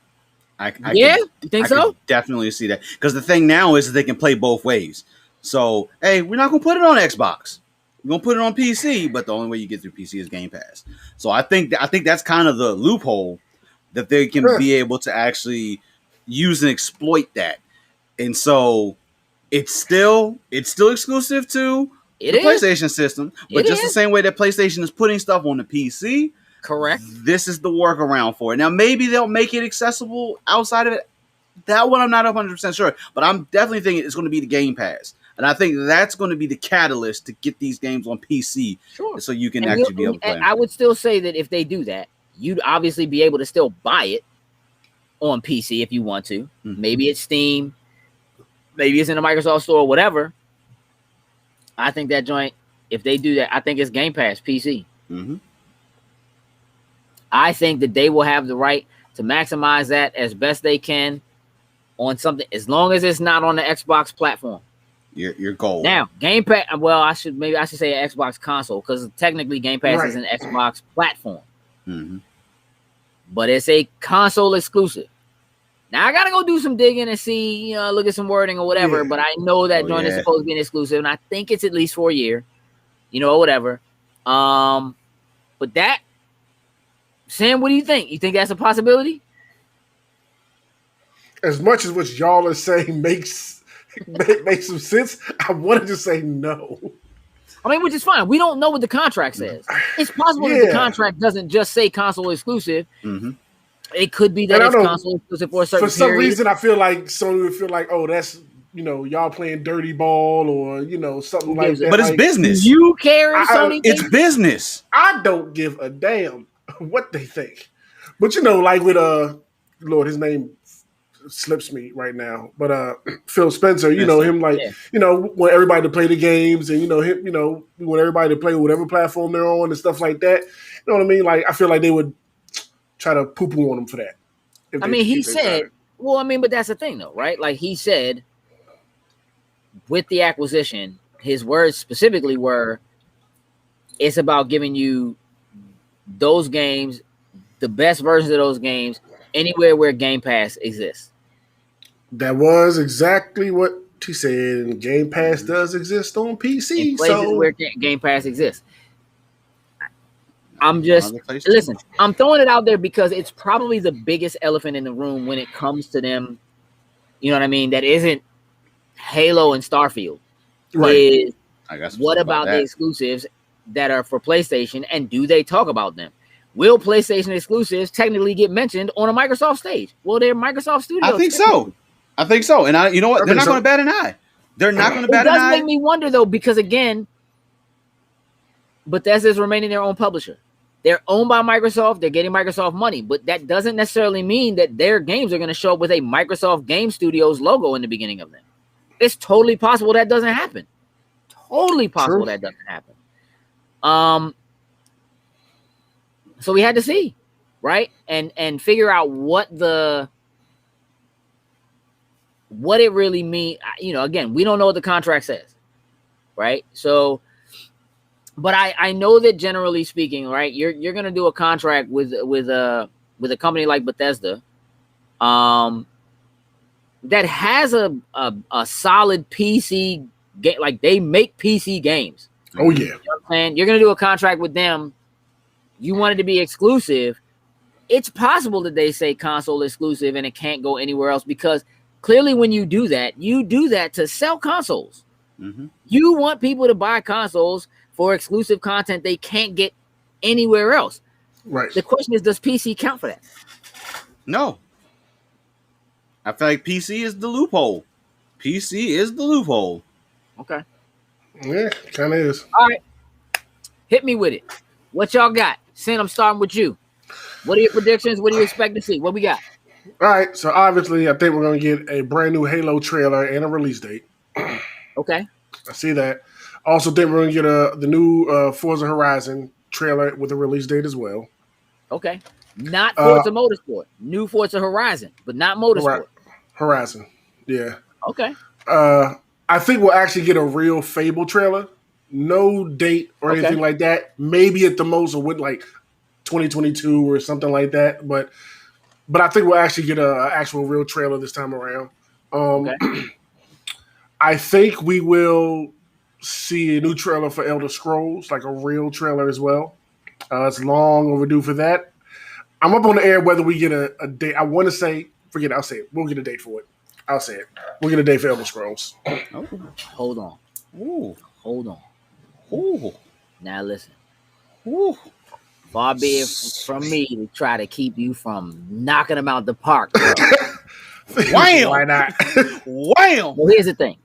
You think so? Could definitely see that. Because the thing now is that they can play both ways. So, hey, we're not going to put it on Xbox. We're going to put it on PC, but the only way you get through PC is Game Pass. So I think that's kind of the loophole that they can be able to actually use and exploit that. And so it's still exclusive to the PlayStation system, but just the same way that PlayStation is putting stuff on the PC. Correct. This is the workaround for it. Now, maybe they'll make it accessible outside of it. That one I'm not 100% sure, but I'm definitely thinking it's going to be the Game Pass. And I think that's going to be the catalyst to get these games on PC, so you can actually be able to play them. I would still say that if they do that, you'd obviously be able to still buy it on PC if you want to. Maybe it's Steam, maybe it's in the Microsoft Store, or whatever. I think that joint, if they do that, I think it's Game Pass PC. I think that they will have the right to maximize that as best they can on something, as long as it's not on the Xbox platform. Your goal. Now, Game Pass, well, I should say an Xbox console, because technically Game Pass is an Xbox platform. But it's a console exclusive. Now, I got to go do some digging and see, you know, look at some wording or whatever, but I know that joint is supposed to be an exclusive, and I think it's at least for a year, you know, or whatever. But that, Sam, what do you think? You think that's a possibility? As much as what y'all are saying makes some sense, I wanted to say no. I mean, which is fine. We don't know what the contract says. It's possible that the contract doesn't just say console exclusive. It could be that it's console exclusive for a certain period. For some reason, I feel like Sony would feel like, oh, that's, you know, y'all playing dirty ball, or, you know, something like that. But it's business. You care if Sony it's business. I don't give a damn what they think. But, you know, like with, Lord, his name slips me right now, but Phil Spencer, you know him, like, you know, want everybody to play the games, and, you know, him, you know, we want everybody to play whatever platform they're on and stuff like that. You know what I mean? Like, I feel like they would try to poo-poo on him for that. I mean, he said, well, I mean, but that's the thing though, right? Like, he said with the acquisition, his words specifically were, it's about giving you those games, the best versions of those games, anywhere where Game Pass exists. That was exactly what he said. And Game Pass does exist on PC. In places where Game Pass exists. Listen, I'm throwing it out there because it's probably the biggest elephant in the room when it comes to them. You know what I mean? That isn't Halo and Starfield. Right. I guess. What about the exclusives that are for PlayStation, and do they talk about them? Will PlayStation exclusives technically get mentioned on a Microsoft stage? Well, they're Microsoft Studios. I think so. And you know what? They're not going to bat an eye. They're not going to bat an eye. It does make me wonder, though, because, again, Bethesda is remaining their own publisher. They're owned by Microsoft. They're getting Microsoft money. But that doesn't necessarily mean that their games are going to show up with a Microsoft Game Studios logo in the beginning of them. It's totally possible that doesn't happen. Totally possible that doesn't happen. So we had to see, right, and figure out what it really means. Again, we don't know what the contract says, right? So, but I know that generally speaking, right, you're gonna do a contract with a company like Bethesda, that has a solid PC game. Like, they make PC games. Oh yeah. You know what I'm saying? You're gonna do a contract with them. You want it to be exclusive. It's possible that they say console exclusive and it can't go anywhere else, because clearly when you do that to sell consoles. Mm-hmm. You want people to buy consoles for exclusive content they can't get anywhere else. Right. The question is, does PC count for that? No. I feel like PC is the loophole. PC is the loophole. Okay. Yeah, kind of is. All right. Hit me with it. What y'all got? Sin, I'm starting with you. What are your predictions? What do you expect to see? What we got? All right. So obviously, I think we're going to get a brand new Halo trailer and a release date. Okay. I see that. I also think we're going to get the new Forza Horizon trailer with a release date as well. Okay. Not Forza Motorsport. New Forza Horizon, but not Motorsport. Horizon. Yeah. Okay. I think we'll actually get a real Fable trailer. No date or anything like that. Maybe at the most, it would like 2022 or something like that. But I think we'll actually get an actual real trailer this time around. I think we will see a new trailer for Elder Scrolls, like a real trailer as well. It's long overdue for that. I'm up on the air whether we get a date. I want to say, forget it, I'll say it. We'll get a date for it. I'll say it. We'll get a date for Elder Scrolls. Oh, hold on. Ooh. Hold on. Ooh. Now listen. Ooh. Far be it from me to try to keep you from knocking them out the park, bro. Wham! Why not? Wham! Well, here's the thing.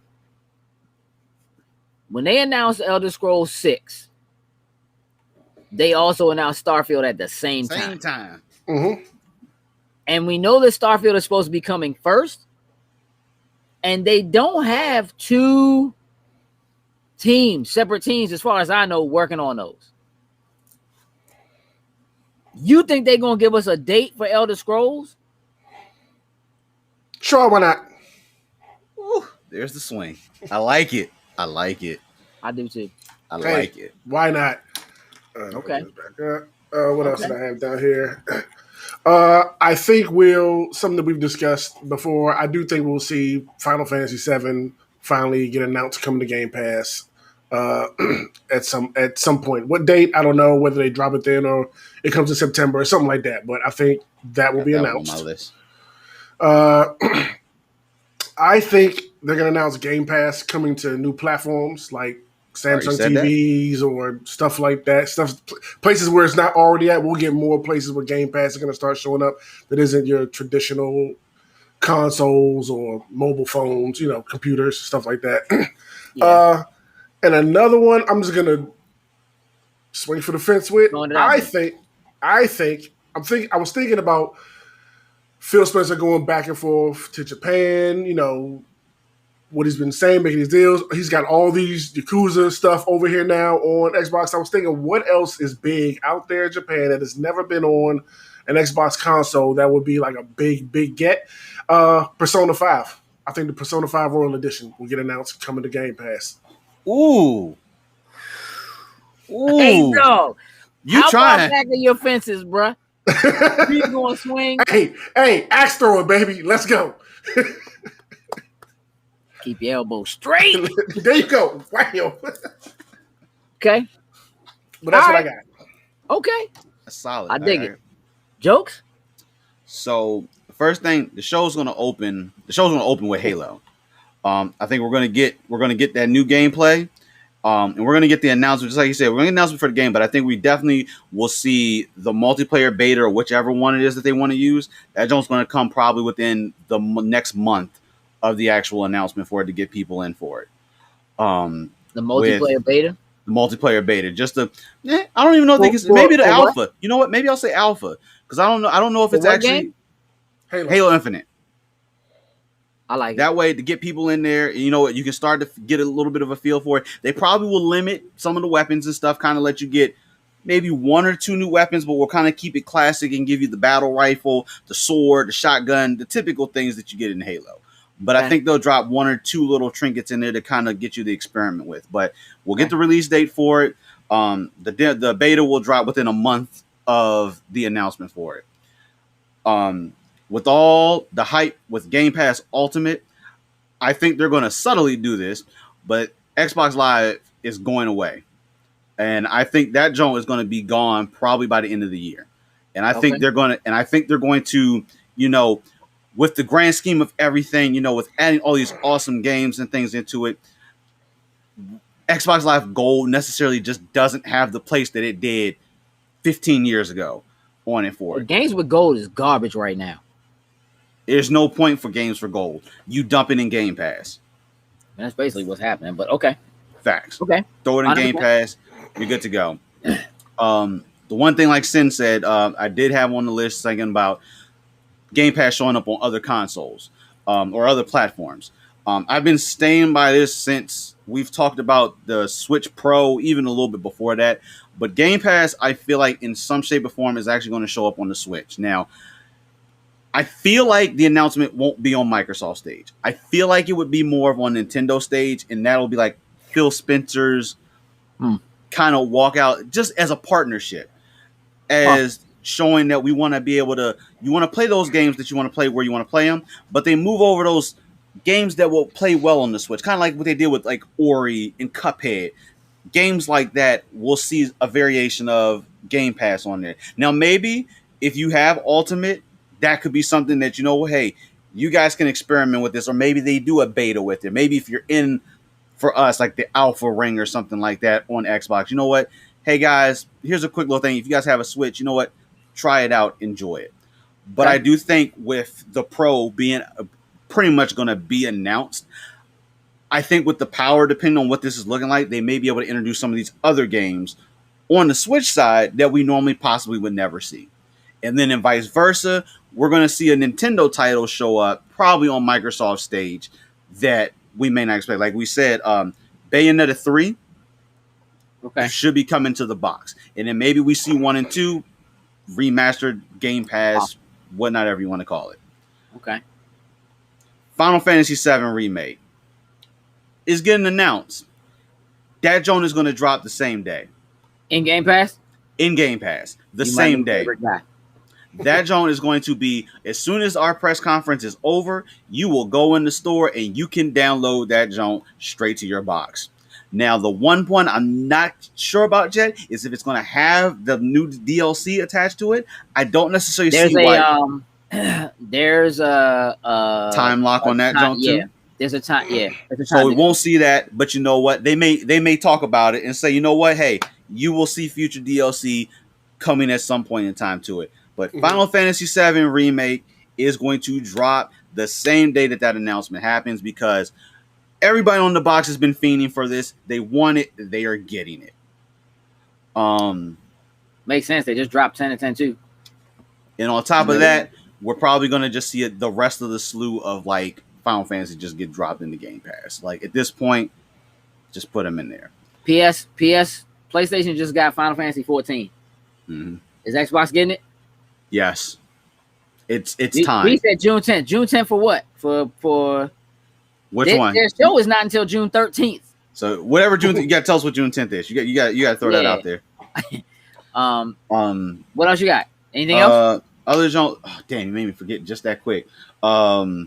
When they announced Elder Scrolls 6, they also announced Starfield at the same time. Mm-hmm. And we know that Starfield is supposed to be coming first. And they don't have two separate teams, as far as I know, working on those. You think they're going to give us a date for Elder Scrolls? Sure, why not? Ooh, there's the swing. I like it. I like it. I do too. I like it. Why not? Okay. What else did I have down here? I think something that we've discussed before, I do think we'll see Final Fantasy VII finally get announced coming to Game Pass at some point. What date? I don't know, whether they drop it then or it comes in September or something like that. But I think that will be announced. On my list. I think they're going to announce Game Pass coming to new platforms like Samsung TVs or stuff like that. Places where it's not already at. We'll get more places where Game Pass is going to start showing up that isn't your traditional consoles or mobile phones, computers, stuff like that. Yeah. And another one, I'm just going to swing for the fence with. I was thinking about Phil Spencer going back and forth to Japan, what he's been saying, making these deals. He's got all these Yakuza stuff over here now on Xbox. I was thinking, what else is big out there in Japan that has never been on an Xbox console that would be like a big, big get? Persona 5. I think the Persona 5 Royal Edition will get announced coming to Game Pass. Ooh. Hey, dog. You How trying? far back are your fences, bruh? You going to swing? Hey, axe throwing, baby. Let's go. Keep your elbow straight. There you go. Wow. Okay. But that's what I got. Okay. That's solid. I dig it. Jokes? So the first thing, the show's gonna open with Halo. I think we're gonna get that new gameplay. And we're gonna get the announcement, just like you said, we're gonna get an announcement for the game, but I think we definitely will see the multiplayer beta or whichever one it is that they want to use. That joint's gonna come probably within the next month of the actual announcement for it to get people in for it. The multiplayer beta? The multiplayer beta. I don't even know if they can, maybe the alpha. What? You know what? Maybe I'll say alpha. Because I don't know if it's actually game? Halo Infinite. I like it. That way, to get people in there, you know, you can start to get a little bit of a feel for it. They probably will limit some of the weapons and stuff, kind of let you get maybe 1 or 2 new weapons, but we'll kind of keep it classic and give you the battle rifle, the sword, the shotgun, the typical things that you get in Halo. But I think they'll drop 1 or 2 little trinkets in there to kind of get you to experiment with. But we'll get the release date for it. The beta will drop within a month of the announcement for it. With all the hype with Game Pass Ultimate, I think they're going to subtly do this, but Xbox Live is going away. And I think that joint is going to be gone probably by the end of the year. And I think they're going to, you know, with the grand scheme of everything, you know, with adding all these awesome games and things into it, Xbox Live Gold necessarily just doesn't have the place that it did 15 years ago on it for it. Games with Gold is garbage right now. There's no point for games for Gold. You dump it in Game Pass. And that's basically what's happening. But okay. Facts. Okay. Throw it in Game Pass. You're good to go. The one thing, like Sin said, I did have on the list thinking about Game Pass showing up on other consoles or other platforms. I've been staying by this since we've talked about the Switch Pro, even a little bit before that. But Game Pass, I feel like in some shape or form is actually going to show up on the Switch. Now, I feel like the announcement won't be on Microsoft stage. I feel like it would be more of on Nintendo stage, and that'll be like Phil Spencer's kind of walk out just as a partnership, as showing that we want to be able to, you want to play those games that you want to play where you want to play them, but they move over those games that will play well on the Switch, kind of like what they did with like Ori and Cuphead. Games like that, we'll see a variation of Game Pass on there. Now, maybe if you have Ultimate, that could be something that, you know, hey, you guys can experiment with this, or maybe they do a beta with it. Maybe if you're in, for us, like the Alpha Ring or something like that on Xbox, you know what? Hey, guys, here's a quick little thing. If you guys have a Switch, you know what? Try it out. Enjoy it. But I do think with the Pro being pretty much going to be announced, I think with the power, depending on what this is looking like, they may be able to introduce some of these other games on the Switch side that we normally possibly would never see. And then in vice versa, we're going to see a Nintendo title show up probably on Microsoft stage that we may not expect. Like we said, Bayonetta 3 should be coming to the box. And then maybe we see 1 and 2 remastered, Game Pass, whatever you want to call it. Okay. Final Fantasy VII Remake is getting announced. That joint is going to drop the same day. In Game Pass? In Game Pass. The same day. That joint is going to be, as soon as our press conference is over, you will go in the store and you can download that joint straight to your box. Now, the one point I'm not sure about yet is if it's going to have the new DLC attached to it. I don't necessarily see why. There's a time lock on that joint too. Yeah, there's a time. Yeah, so we won't see that, but you know what? They may talk about it and say, you know what? Hey, you will see future DLC coming at some point in time to it. But Final Fantasy VII Remake is going to drop the same day that announcement happens, because everybody on the box has been fiending for this. They want it. They are getting it. Makes sense. They just dropped 10 and 10 too. And on top of that, we're probably going to just see the rest of the slew of like Final Fantasy just get dropped in the Game Pass. Like at this point, just put them in there. PlayStation just got Final Fantasy 14. Mm-hmm. Is Xbox getting it? Yes. It's time. We said June 10th. June 10th for what? For which one? Their show is not until June 13th. So whatever June, you got to tell us what June 10th is. You got to throw that out there. What else you got? Anything else? Other than, damn, you made me forget just that quick. I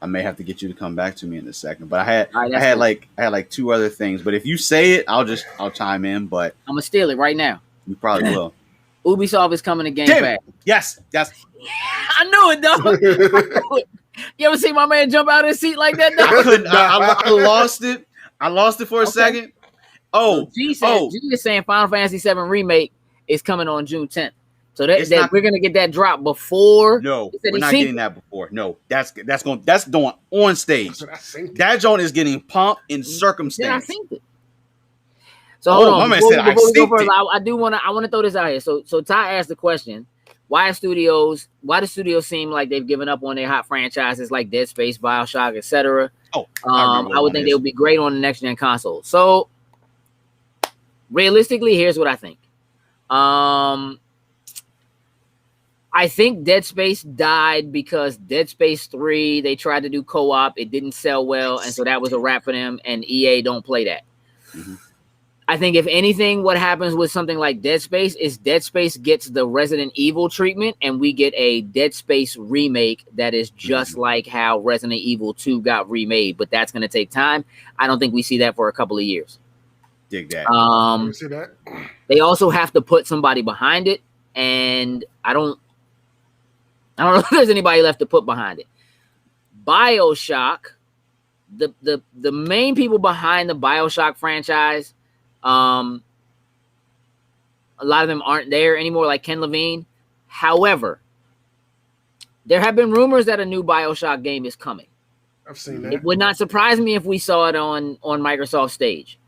may have to get you to come back to me in a second, but I had like 2 other things. But if you say it, I'll chime in. But I'm gonna steal it right now. You probably will. Ubisoft is coming to Game Pass. Yes. I knew it, though. You ever see my man jump out of his seat like that? Though? I couldn't. I lost it. I lost it for a second. Oh, G is saying Final Fantasy VII Remake is coming on June 10th. So we're gonna get that drop before. No, we're not getting that before. No, that's going on stage. That joint is getting pumped in circumstance. Yeah, I think it. So hold on. Before we go further, I want to throw this out here. So Ty asked the question: why the studios seem like they've given up on their hot franchises like Dead Space, Bioshock, etc. Oh, I would think they would be great on the next gen console. So realistically, here's what I think. I think Dead Space died because Dead Space 3, they tried to do co-op. It didn't sell well, and so that was a wrap for them, and EA don't play that. Mm-hmm. I think if anything, what happens with something like Dead Space is Dead Space gets the Resident Evil treatment, and we get a Dead Space remake that is just like how Resident Evil 2 got remade, but that's going to take time. I don't think we see that for a couple of years. Dig that. See that? They also have to put somebody behind it, and I don't know if there's anybody left to put behind it. Bioshock, the main people behind the Bioshock franchise, a lot of them aren't there anymore, like Ken Levine. However, there have been rumors that a new Bioshock game is coming. I've seen that. It would not surprise me if we saw it on Microsoft stage.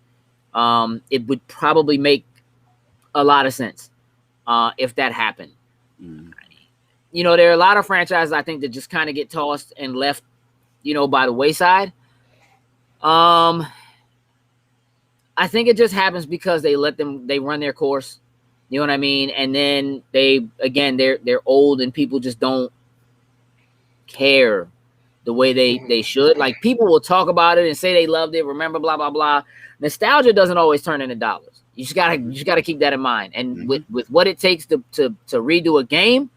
It would probably make a lot of sense if that happened. You know, there are a lot of franchises I think that just kind of get tossed and left, you know, by the wayside. I think it just happens because they run their course. You know what I mean? And then they're old and people just don't care the way they should. Like, people will talk about it and say they loved it, remember, blah, blah, blah. Nostalgia doesn't always turn into dollars. You just gotta keep that in mind. And with what it takes to redo a game,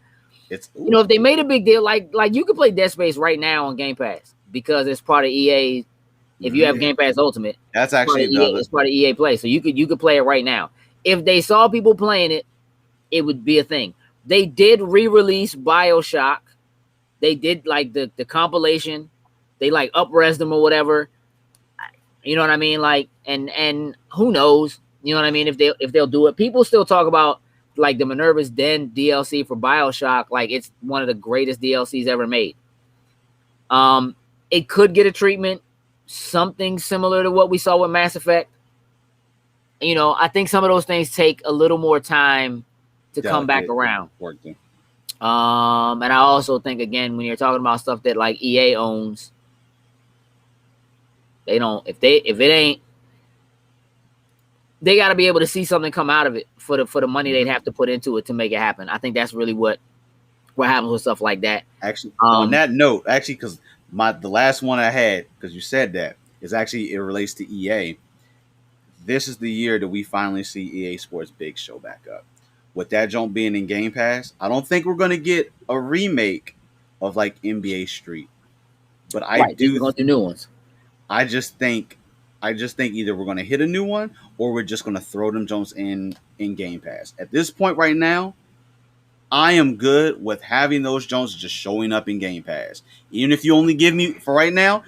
you know, if they made a big deal, like you could play Dead Space right now on Game Pass because it's part of EA. If you have Game Pass Ultimate, that's actually it's part of EA Play, so you could play it right now. If they saw people playing it, it would be a thing. They did re-release Bioshock. They did like the compilation. They like up-res them or whatever. You know what I mean? Like, and who knows? You know what I mean? If they'll do it, people still talk about like the Minerva's Den DLC for Bioshock, like it's one of the greatest DLCs ever made. It could get a treatment, something similar to what we saw with Mass Effect. You know, I think some of those things take a little more time to come back around. Working. And I also think, again, when you're talking about stuff that like EA owns, they don't, if it ain't, they got to be able to see something come out of it for the money they'd have to put into it to make it happen. I think that's really what happens with stuff like that. Actually, on that note, because the last one I had, because you said that, is actually, it relates to EA. This is the year that we finally see EA Sports Big show back up. With that jump being in Game Pass, I don't think we're going to get a remake of like NBA Street, but I do going to new ones. I just think either we're going to hit a new one or we're just going to throw them Jones in Game Pass. At this point right now, I am good with having those Jones just showing up in Game Pass. Even if you only give me, for right now,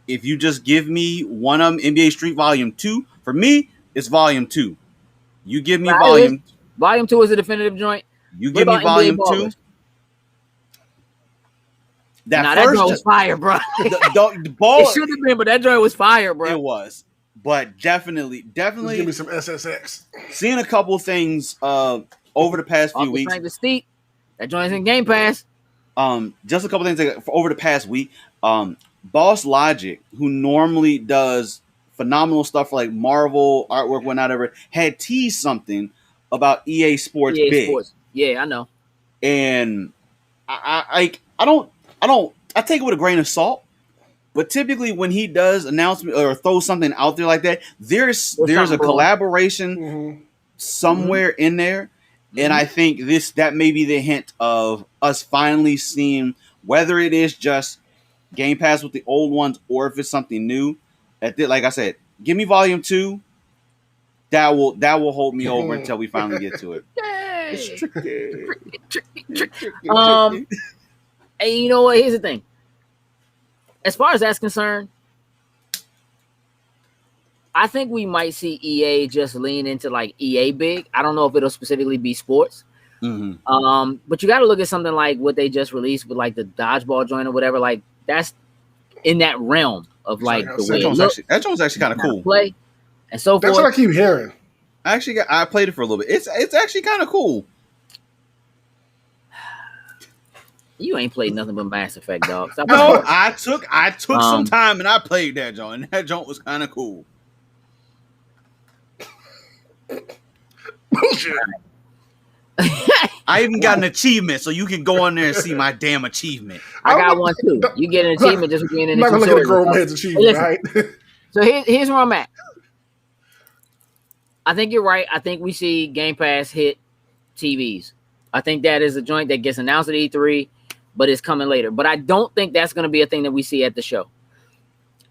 if you just give me one of them, NBA Street Volume 2, for me, it's Volume 2. You give me Volume 2 is a definitive joint. You give me Volume 2. That joint was fire, bro. The ball, it should have been, but that joint was fire, bro. It was. But definitely. Give me some SSX. Seeing a couple things over the past few weeks. The steep. That joint's in Game Pass. Just a couple things over the past week. Boss Logic, who normally does phenomenal stuff for like Marvel artwork, whatever, had teased something about EA Sports Big. Sports. Yeah, I know. And I take it with a grain of salt. But typically, when he does announcement or throw something out there like that, there's a collaboration somewhere in there, and I think that may be the hint of us finally seeing whether it is just Game Pass with the old ones or if it's something new. Like I said, give me Volume 2. That will hold me over until we finally get to it. It's tricky. Hey, you know what? Here's the thing. As far as that's concerned, I think we might see EA just lean into like EA Big. I don't know if it'll specifically be sports. But you got to look at something like what they just released with like the dodgeball joint or whatever. Like that's in that realm of like the way that joint's actually kind of cool. Play and so forth. That's what I keep hearing. I played it for a little bit. It's actually kind of cool. You ain't played nothing but Mass Effect, dog. Stop No, playing. I took some time and I played that joint, and that joint was kind of cool. Bullshit. I even got an achievement, so you can go on there and see my damn achievement. I got one too. You get an achievement just for being in the I'm not gonna look at a tutorial. grown man's achievement, Hey, right? So here's where I'm at. I think you're right. I think we see Game Pass hit TVs. I think that is a joint that gets announced at E3, but it's coming later. But I don't think that's going to be a thing that we see at the show.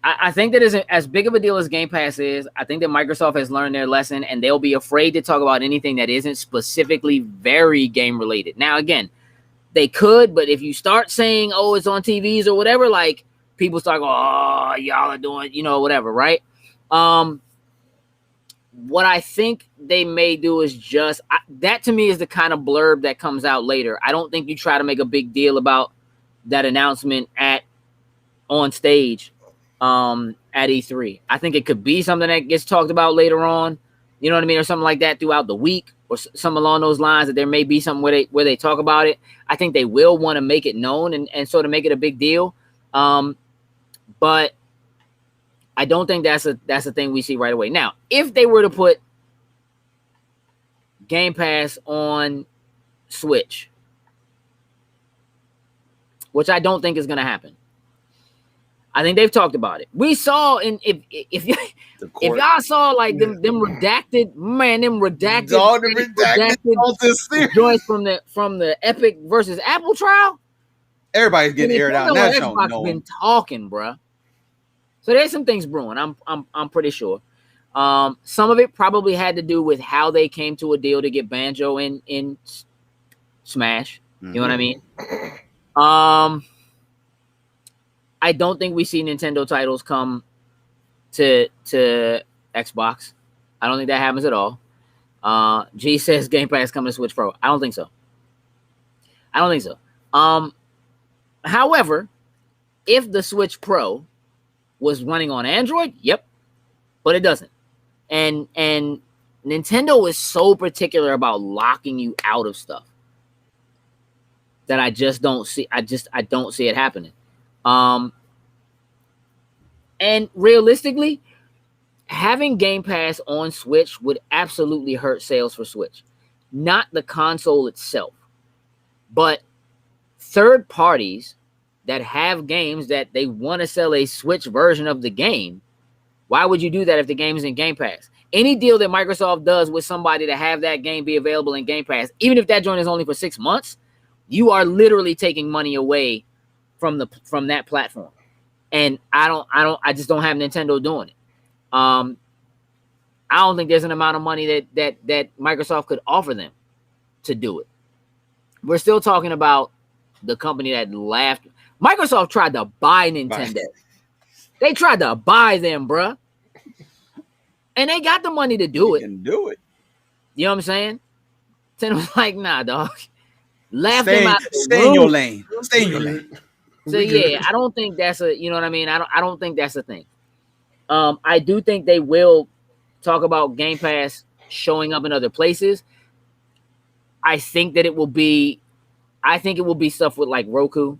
I think that isn't as big of a deal as Game Pass is. I think that Microsoft has learned their lesson, and they'll be afraid to talk about anything that isn't specifically very game related. Now, again, they could, but if you start saying, "Oh, it's on TVs" or whatever, like people start going, "Oh, y'all are doing, whatever," right? What I think they may do is just that to me is the kind of blurb that comes out later. I don't think you try to make a big deal about that announcement on stage at E3. I think it could be something that gets talked about later on, you know what I mean, or something like that throughout the week, or something along those lines. That there may be something where they talk about it. I think they will want to make it known and sort of make it a big deal, but I don't think that's a thing we see right away. Now, if they were to put Game Pass on Switch, which I don't think is going to happen. I think they've talked about it. We saw if y'all saw like them redacted joints from the Epic versus Apple trial. Everybody's getting aired out. That Xbox been talking, bruh. So there's some things brewing. I'm pretty sure. Some of it probably had to do with how they came to a deal to get Banjo in Smash. You know what I mean? I don't think we see Nintendo titles come to Xbox. I don't think that happens at all. G says Game Pass coming to Switch Pro. I don't think so. However, if the Switch Pro was running on Android, yep, but it doesn't. And Nintendo is so particular about locking you out of stuff that I just don't see. I don't see it happening. And realistically, having Game Pass on Switch would absolutely hurt sales for Switch. Not the console itself, but third parties that have games that they want to sell a Switch version of the game. Why would you do that if the game is in Game Pass? Any deal that Microsoft does with somebody to have that game be available in Game Pass, even if that joint is only for 6 months, you are literally taking money away from that platform. And I just don't have Nintendo doing it. I don't think there's an amount of money that Microsoft could offer them to do it. We're still talking about the company that laughed. Microsoft tried to buy Nintendo. They tried to buy them, bruh. And they got the money to do it. Can do it. You know what I'm saying? Nintendo was like, nah, dog. Laugh them out. Stay in your lane. Stay in your lane. So yeah, I don't think that's you know what I mean? I don't think that's a thing. I do think they will talk about Game Pass showing up in other places. I think it will be stuff with like Roku.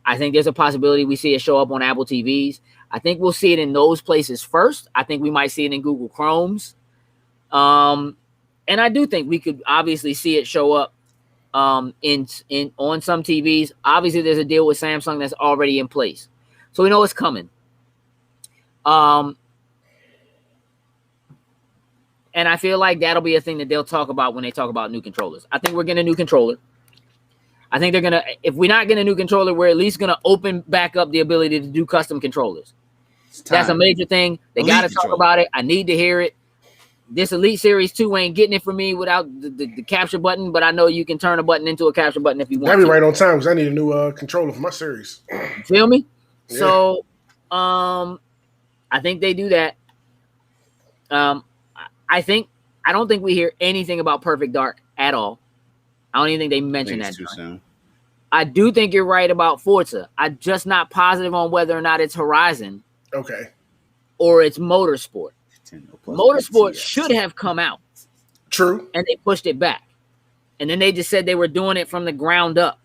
I think there's a possibility we see it show up on Apple TVs. I think we'll see it in those places first. I think we might see it in Google Chromes. And I do think we could obviously see it show up on some TVs. Obviously, there's a deal with Samsung that's already in place, so we know it's coming. And I feel like that'll be a thing that they'll talk about when they talk about new controllers. I think we're getting a new controller. I think they're gonna. If we're not getting a new controller, we're at least gonna open back up the ability to do custom controllers. That's a major thing. They got to talk about it. I need to hear it. This Elite Series 2 ain't getting it for me without the capture button, but I know you can turn a button into a capture button if you want. That'd be right on time because I need a new controller for my series. You feel me? Yeah. So, I think they do that. I don't think we hear anything about Perfect Dark at all. I don't even think they mentioned that. Too soon. I do think you're right about Forza. I'm just not positive on whether or not it's Horizon. Okay. Or it's Motorsport. Motorsport should have come out. True. And they pushed it back. And then they just said they were doing it from the ground up.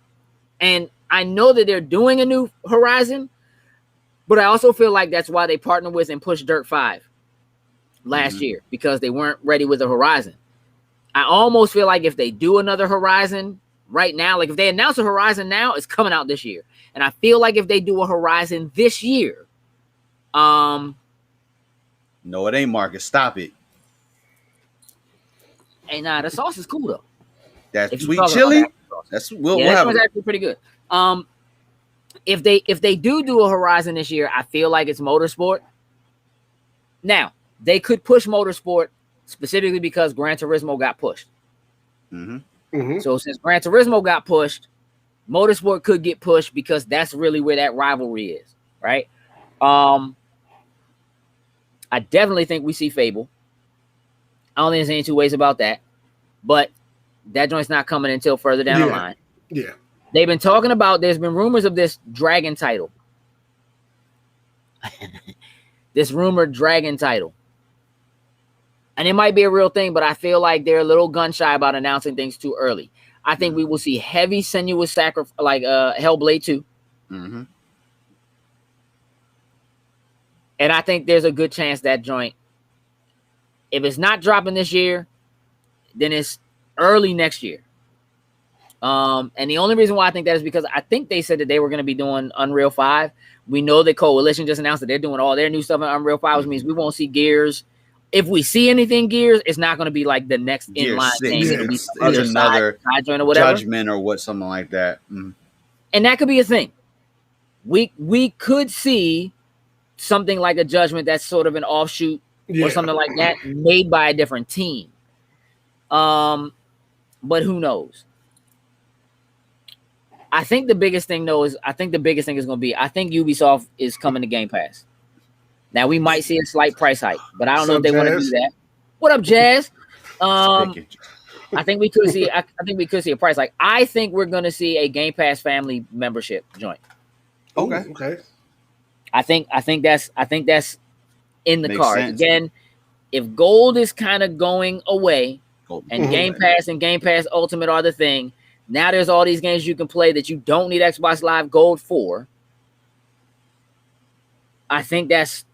And I know that they're doing a new Horizon, but I also feel like that's why they partnered with and pushed Dirt 5 last year, because they weren't ready with the Horizon. I almost feel like if they do another Horizon right now, like if they announce a Horizon now, it's coming out this year. And I feel like if they do a Horizon this year, no, it ain't, Marcus. Stop it. hey, nah, the sauce is cool though. That's If you're sweet talking chili. about that. That's Yeah, we'll that have one's it. actually pretty good. If they do a Horizon this year, I feel like it's Motorsport. Now, they could push Motorsport specifically because Gran Turismo got pushed. So since Gran Turismo got pushed, Motorsport could get pushed because that's really where that rivalry is, right? I definitely think we see Fable. I don't think there's any two ways about that. But that joint's not coming until further down the line. Yeah. They've been talking about, there's been rumors of this Dragon title. This rumored Dragon title. And it might be a real thing, but I feel like they're a little gun shy about announcing things too early. I think we will see heavy Senua's Sacrifice, like Hellblade 2. And I think there's a good chance that joint, if it's not dropping this year, then it's early next year. And the only reason why I think that is because I think they said that they were going to be doing Unreal 5. We know that Coalition just announced that they're doing all their new stuff in Unreal 5, which means we won't see Gears. If we see anything Gears, it's not going to be like the next inline thing. It'll be some other another side joint or whatever. Judgment or what, something like that. And that could be a thing. We could see something like a Judgment that's sort of an offshoot or something like that made by a different team. But who knows? I think the biggest thing though is going to be, I think Ubisoft is coming to Game Pass. Now we might see a slight price hike, but I don't know if they want to do that. What up, Jazz? I think we could see. I think we could see a price hike. I think we're going to see a Game Pass family membership joint. Okay. I think that's in the Makes cards. sense. Again, if Gold is kind of going away and Game Pass and Game Pass Ultimate are the thing, now there's all these games you can play that you don't need Xbox Live Gold for. I think that's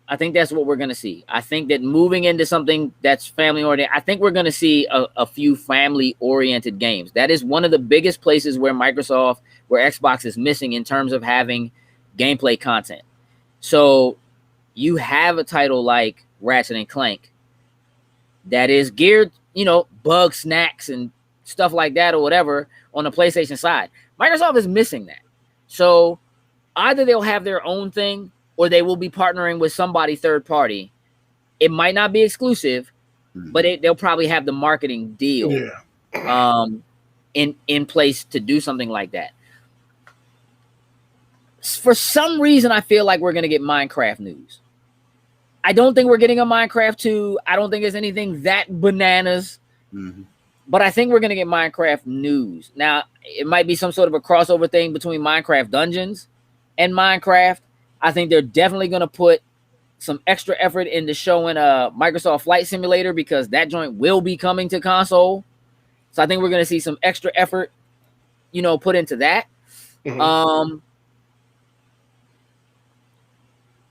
what we're going to see. I think that moving into something that's family oriented, I think we're going to see a few family oriented games. That is one of the biggest places where Xbox is missing in terms of having gameplay content. So you have a title like Ratchet and Clank that is geared, bug snacks and stuff like that or whatever on the PlayStation side. Microsoft is missing that. So either they'll have their own thing or they will be partnering with somebody third party. It might not be exclusive, but they'll probably have the marketing deal in place to do something like that. For some reason, I feel like we're going to get Minecraft news. I don't think we're getting a Minecraft 2. I don't think it's anything that bananas. But I think we're going to get Minecraft news. Now, it might be some sort of a crossover thing between Minecraft Dungeons and Minecraft. I think they're definitely going to put some extra effort into showing a Microsoft Flight Simulator because that joint will be coming to console. So I think we're going to see some extra effort, put into that.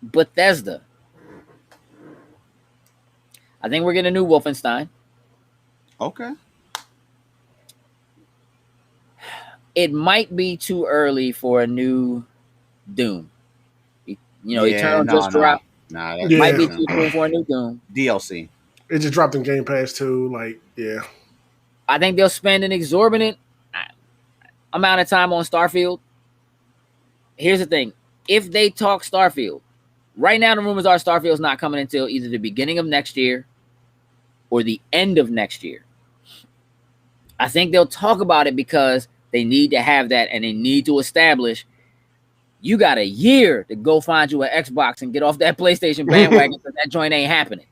Bethesda. I think we're getting a new Wolfenstein. Okay. It might be too early for a new Doom. Eternal just dropped. That might be too soon for a new Doom. DLC. It just dropped in Game Pass too. I think they'll spend an exorbitant amount of time on Starfield. Here's the thing. If they talk Starfield, right now the rumors are Starfield's not coming until either the beginning of next year or the end of next year. I think they'll talk about it because they need to have that and they need to establish you got a year to go find you an Xbox and get off that PlayStation bandwagon because that joint ain't happening.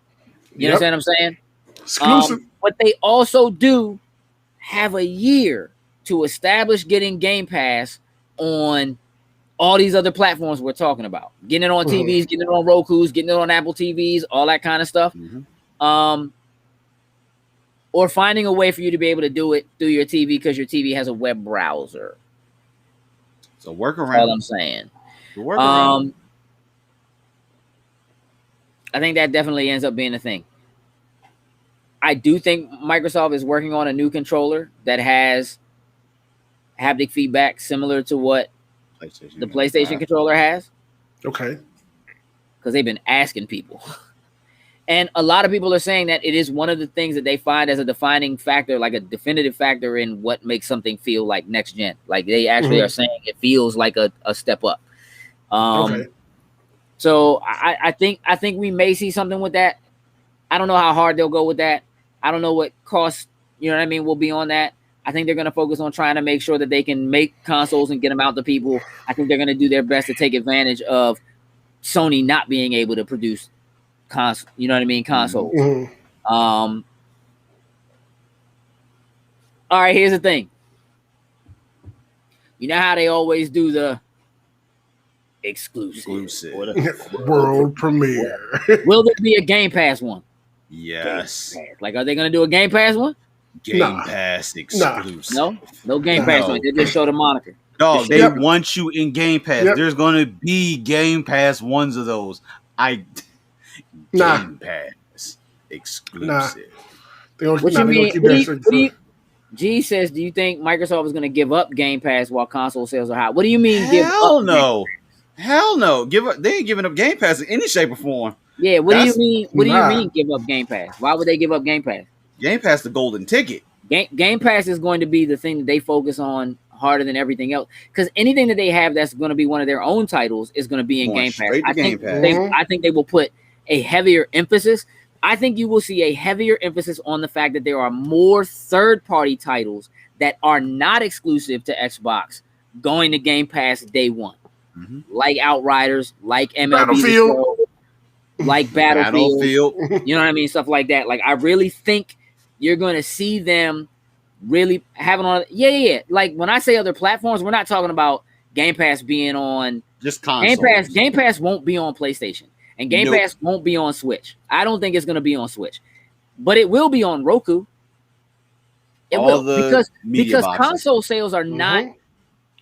You understand what I'm saying? Exclusive. But they also do have a year to establish getting Game Pass on all these other platforms we're talking about. Getting it on TVs, getting it on Roku's, getting it on Apple TVs, all that kind of stuff. Or finding a way for you to be able to do it through your TV because your TV has a web browser. a That's workaround. all I'm saying. The workaround. I think that definitely ends up being a thing. I do think Microsoft is working on a new controller that has haptic feedback similar to what the PlayStation controller has. Okay. Because they've been asking people. And a lot of people are saying that it is one of the things that they find as a defining factor, like a definitive factor in what makes something feel like next gen. Like they actually are saying it feels like a step up. Okay. So I think we may see something with that. I don't know how hard they'll go with that. I don't know what cost, you know what I mean, will be on that. I think they're going to focus on trying to make sure that they can make consoles and get them out to people. I think they're going to do their best to take advantage of Sony not being able to produce consoles. Mm-hmm. All right, here's the thing. You know how they always do the exclusive. World premiere. Will there be a Game Pass one? Yes. Game Pass. Like, are they going to do a Game Pass one? Game Pass exclusive. No Game Pass one. They just show the moniker. Dog, they want you in Game Pass. There's going to be Game Pass ones of those. Game Pass exclusive. What you mean? G says, do you think Microsoft is going to give up Game Pass while console sales are high? What do you mean give up? Hell no. They ain't giving up Game Pass in any shape or form. Yeah, what do you mean? What do you mean give up Game Pass? Why would they give up Game Pass? Game Pass the golden ticket. Game Pass is going to be the thing that they focus on harder than everything else. Because anything that they have that's going to be one of their own titles is going to be in Game Pass. I think they will put a heavier emphasis. I think you will see a heavier emphasis on the fact that there are more third-party titles that are not exclusive to Xbox going to Game Pass day one. Like Outriders, like MLB Battlefield. Like Battlefield. You know what I mean? Stuff like that. Like, I really think you're going to see them really having on. Yeah. Like, when I say other platforms, we're not talking about Game Pass being on just consoles. Game Pass won't be on PlayStation. And Game Pass won't be on Switch. I don't think it's going to be on Switch. But it will be on Roku. It will. Because console sales are not.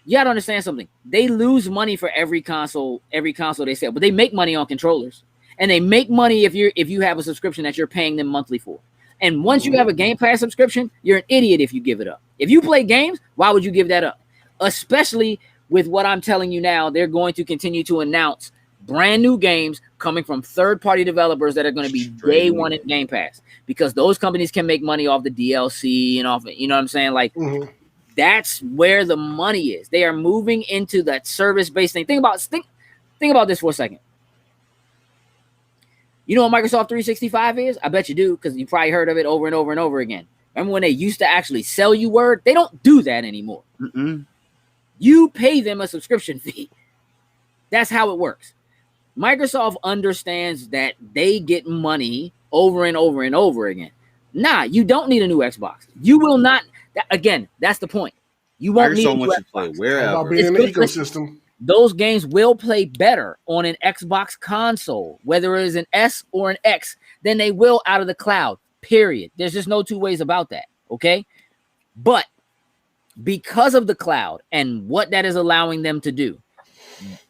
You got to understand something. They lose money for every console they sell. But they make money on controllers. And they make money if you have a subscription that you're paying them monthly for. And once you have a Game Pass subscription, you're an idiot if you give it up. If you play games, why would you give that up? Especially with what I'm telling you now, they're going to continue to announce brand new games coming from third-party developers that are going to be day one in Game Pass, because those companies can make money off the DLC and off, you know what I'm saying? Like, that's where the money is. They are moving into that service-based thing. Think about this for a second. You know what Microsoft 365 is? I bet you do, because you probably heard of it over and over and over again. Remember when they used to actually sell you Word? They don't do that anymore. You pay them a subscription fee. That's how it works. Microsoft understands that they get money over and over and over again. Nah, you don't need a new Xbox. You will not. Again, that's the point. You won't need a new Xbox. About being in the ecosystem. Those games will play better on an Xbox console, whether it is an S or an X, than they will out of the cloud, period. There's just no two ways about that, okay? But because of the cloud and what that is allowing them to do,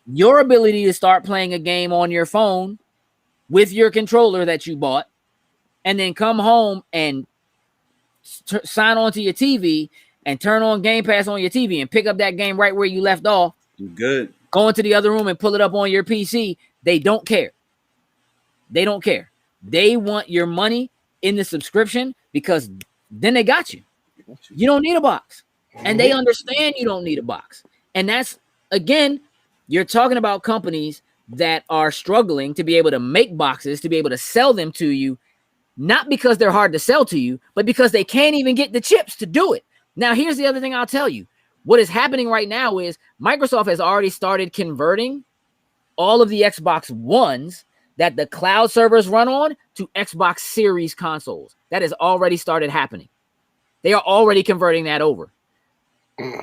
your ability to start playing a game on your phone with your controller that you bought and then come home and sign on to your TV and turn on Game Pass on your TV and pick up that game right where you left off. Good. Go into the other room and pull it up on your PC. They don't care. They don't care. They want your money in the subscription because then they got you. You don't need a box. And they understand you don't need a box. And that's, again, you're talking about companies that are struggling to be able to make boxes, to be able to sell them to you, not because they're hard to sell to you, but because they can't even get the chips to do it. Now, here's the other thing I'll tell you. What is happening right now is Microsoft has already started converting all of the Xbox Ones that the cloud servers run on to Xbox Series consoles. That has already started happening. They are already converting that over.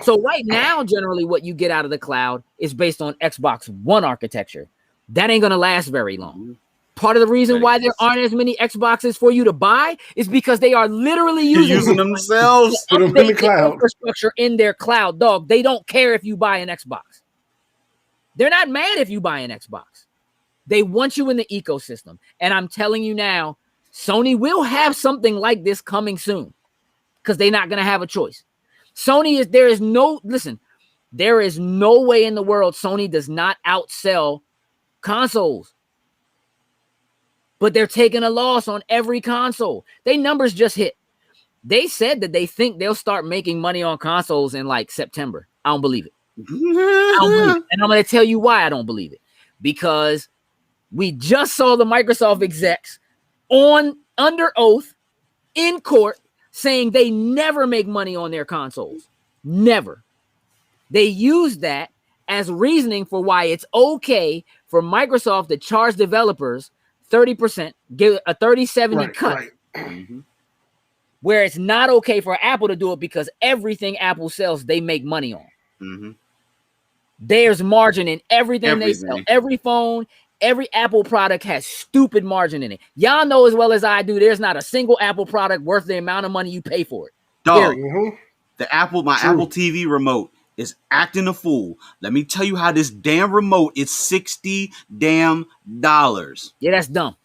So right now, generally what you get out of the cloud is based on Xbox One architecture. That ain't going to last very long. Part of the reason why there aren't as many Xboxes for you to buy is because they are literally using themselves to update the infrastructure in their cloud. Dog, they don't care if you buy an Xbox. They're not mad if you buy an Xbox. They want you in the ecosystem. And I'm telling you now, Sony will have something like this coming soon because they're not going to have a choice. There is no way in the world Sony does not outsell consoles. But they're taking a loss on every console. They numbers just hit. They said that they think they'll start making money on consoles in like September. I don't believe it. I don't believe it. And I'm going to tell you why I don't believe it. Because we just saw the Microsoft execs under oath in court saying they never make money on their consoles. Never. They use that as reasoning for why it's okay for Microsoft to charge developers 30%, give a 30-70 cut. Right. Mm-hmm. Where it's not okay for Apple to do it because everything Apple sells, they make money on. Mm-hmm. There's margin in everything they sell. Every phone, every Apple product has stupid margin in it. Y'all know as well as I do, there's not a single Apple product worth the amount of money you pay for it. Dog, Apple TV remote is acting a fool. Let me tell you how this damn remote is $60 damn. Yeah, that's dumb.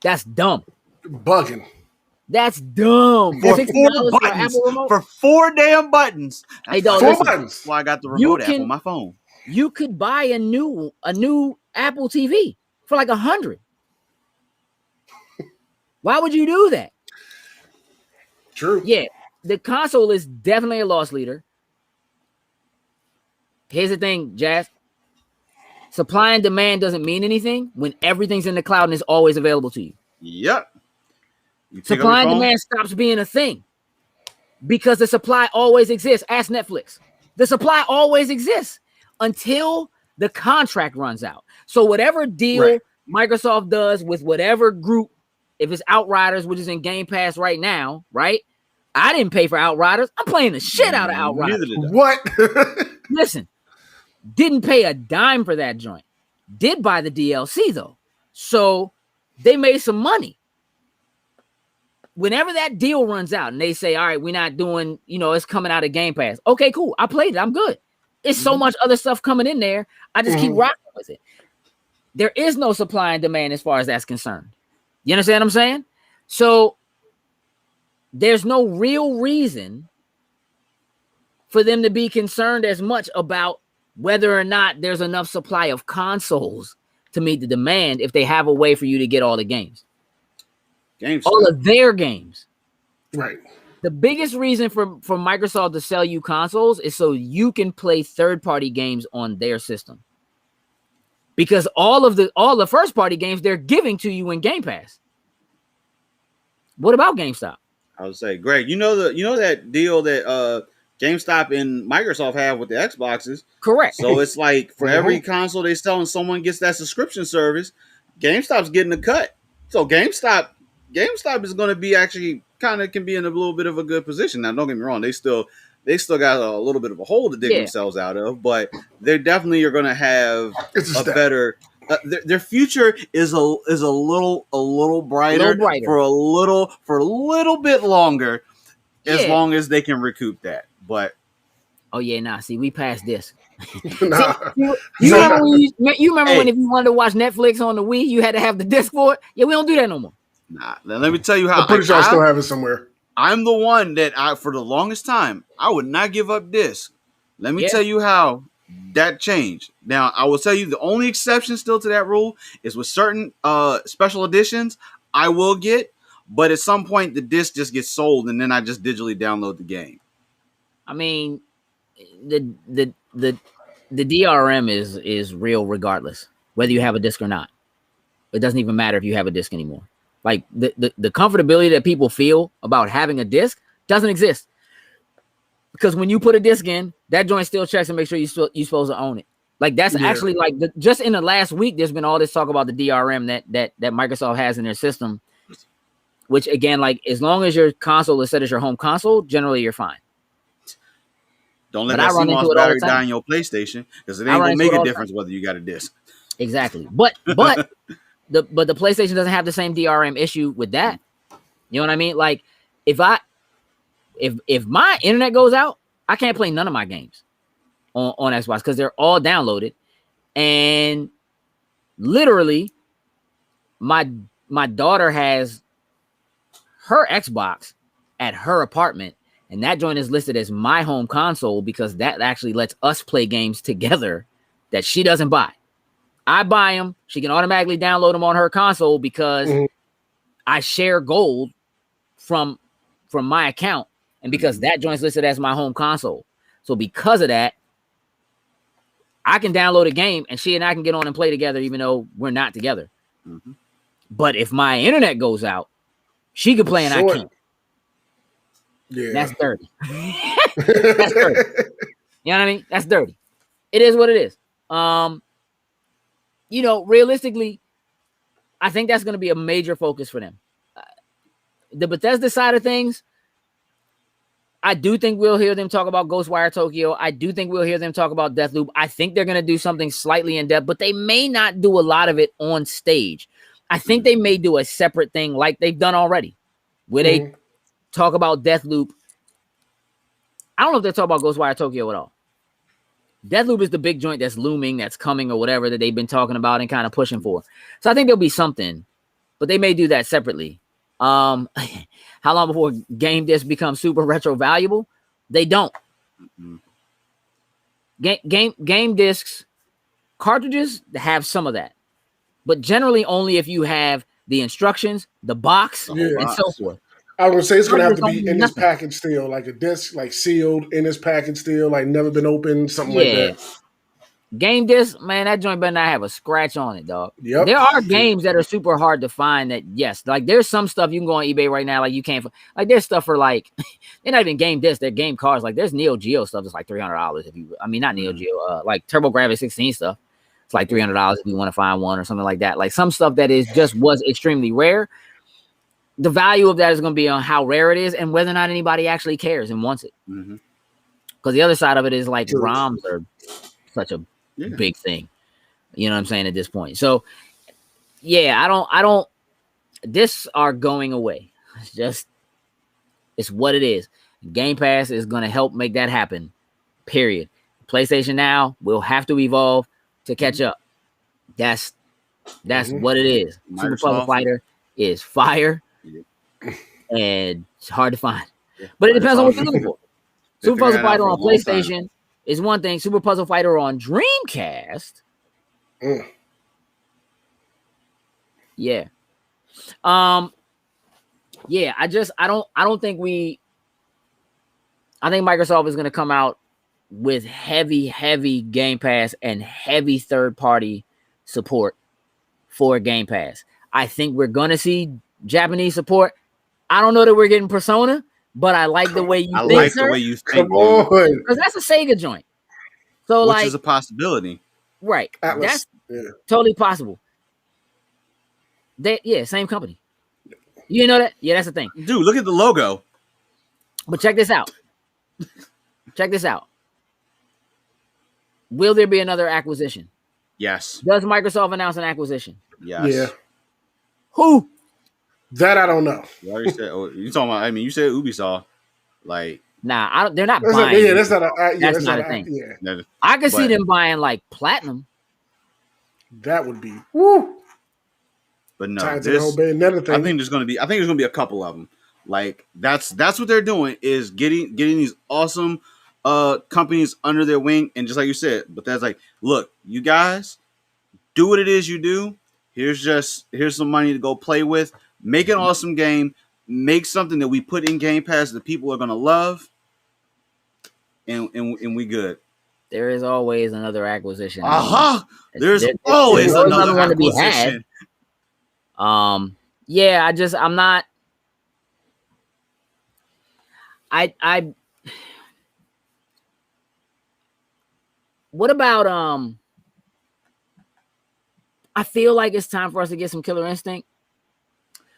That's dumb. Bugging. That's dumb. For 4 buttons. For 4 damn buttons. Hey, dog, 4 buttons. That's why I got the remote app on my phone. You could buy a new Apple TV for like $100. Why would you do that? True. Yeah, the console is definitely a loss leader. Here's the thing, Jazz. Supply and demand doesn't mean anything when everything's in the cloud and is always available to you. Yep. Supply and demand stops being a thing because the supply always exists. Ask Netflix. The supply always exists until the contract runs out. So whatever deal Microsoft does with whatever group, if it's Outriders, which is in Game Pass right now, right? I didn't pay for Outriders. I'm playing the shit out of Outriders. What? Listen, didn't pay a dime for that joint. Did buy the DLC though. So they made some money. Whenever that deal runs out and they say, all right, we're not doing, it's coming out of Game Pass. Okay, cool. I played it. I'm good. It's so much other stuff coming in there. I just keep rocking with it. There is no supply and demand as far as that's concerned. You understand what I'm saying? So there's no real reason for them to be concerned as much about whether or not there's enough supply of consoles to meet the demand if they have a way for you to get all the games. All of their games. Right. The biggest reason for Microsoft to sell you consoles is so you can play third-party games on their system. Because all the first-party games they're giving to you in Game Pass. What about GameStop? I would say, Greg, you know that deal that GameStop and Microsoft have with the Xboxes? Correct. So it's like for every console they sell and someone gets that subscription service, GameStop's getting a cut. So GameStop is going to be actually can be in a little bit of a good position. Now, don't get me wrong, they still got a little bit of a hole to dig themselves out of, but they definitely are going to have a better. Their future is a little brighter for a little bit longer, as long as they can recoup that. But see, we passed this. You remember when if you wanted to watch Netflix on the Wii, you had to have the disc for it? Yeah, we don't do that no more. Nah, let me tell you how. I'm pretty sure I still have it somewhere. I'm the one that for the longest time, I would not give up disc. Let me tell you how that changed. Now, I will tell you the only exception still to that rule is with certain special editions I will get, but at some point the disc just gets sold and then I just digitally download the game. I mean, the DRM is real regardless, whether you have a disc or not. It doesn't even matter if you have a disc anymore. Like the comfortability that people feel about having a disc doesn't exist. Because when you put a disc in, that joint still checks and make sure you're supposed to own it. Like that's actually like just in the last week, there's been all this talk about the DRM that Microsoft has in their system. Which again, like as long as your console is set as your home console, generally you're fine. Don't let that CMOS battery die on your PlayStation because it ain't gonna make a difference whether you got a disc. Exactly, but the PlayStation doesn't have the same DRM issue with that. You know what I mean? Like if my internet goes out, I can't play none of my games on Xbox because they're all downloaded. And literally, my daughter has her Xbox at her apartment, and that joint is listed as my home console because that actually lets us play games together that she doesn't buy. I buy them. She can automatically download them on her console because I share gold from my account, and because that joint's listed as my home console. So because of that, I can download a game and she and I can get on and play together even though we're not together. Mm-hmm. But if my internet goes out, she can play and I can't. Yeah. That's dirty. That's dirty. You know what I mean? That's dirty. It is what it is. You know, realistically, I think that's going to be a major focus for them. The Bethesda side of things, I do think we'll hear them talk about Ghostwire Tokyo. I do think we'll hear them talk about Deathloop. I think they're going to do something slightly in depth, but they may not do a lot of it on stage. I think they may do a separate thing like they've done already, where they talk about Deathloop. I don't know if they're talking about Ghostwire Tokyo at all. Deathloop is the big joint that's looming, that's coming or whatever that they've been talking about and kind of pushing for. So I think there'll be something, but they may do that separately. How long before game discs become super retro valuable? They don't. Game discs, cartridges have some of that, but generally only if you have the instructions, the box, and so forth. I would say it's going to have to be in this package still, like a disc, like sealed in this package still, like never been opened, something like that. Game disc, man, that joint better not have a scratch on it, dog. Yep. There are games that are super hard to find that, yes, like there's some stuff you can go on eBay right now, like you can't, like there's stuff for like, they're not even game discs, they're game cards. Like there's Neo Geo stuff that's like $300 if you, I mean, not Neo Geo, like TurboGrafx 16 stuff. It's like $300 if you want to find one or something like that. Like some stuff that is just was extremely rare. The value of that is going to be on how rare it is and whether or not anybody actually cares and wants it. Because the other side of it is like ROMs are such a big thing. You know what I'm saying at this point. So yeah, I don't discs are going away. It's what it is. Game Pass is going to help make that happen. Period. PlayStation Now will have to evolve to catch up. That's what it is. Super Puzzle Fighter is fire. And it's hard to find. But it depends on what you're looking for. Super Puzzle Fighter on PlayStation is one thing. Super Puzzle Fighter on Dreamcast. Yeah. Yeah, I don't think I think Microsoft is going to come out with heavy Game Pass and heavy third-party support for Game Pass. I think we're going to see Japanese support. I don't know that we're getting Persona, but I like the way you think, like sir. the way you think. Because that's a Sega joint. So which is a possibility. Right. Atlas. That's totally possible. Same company. You know that? Yeah, that's the thing. Dude, look at the logo. But check this out. Will there be another acquisition? Yes. Does Microsoft announce an acquisition? Yes. Yeah. Who? That I don't know. You already said. You talking about? I mean, you said Ubisoft. Like, nah, they're not buying. That's not a. That's not a thing. Yeah. I could see them buying like Platinum. That would be woo. But no, I think there's gonna be a couple of them. Like that's what they're doing is getting these awesome companies under their wing, and just like you said, but that's like, look, you guys do what it is you do. Here's some money to go play with. Make an awesome game. Make something that we put in Game Pass that people are gonna love, and we good. There is always another acquisition. There's always another acquisition. Yeah, I'm not. What about I feel like it's time for us to get some Killer Instinct.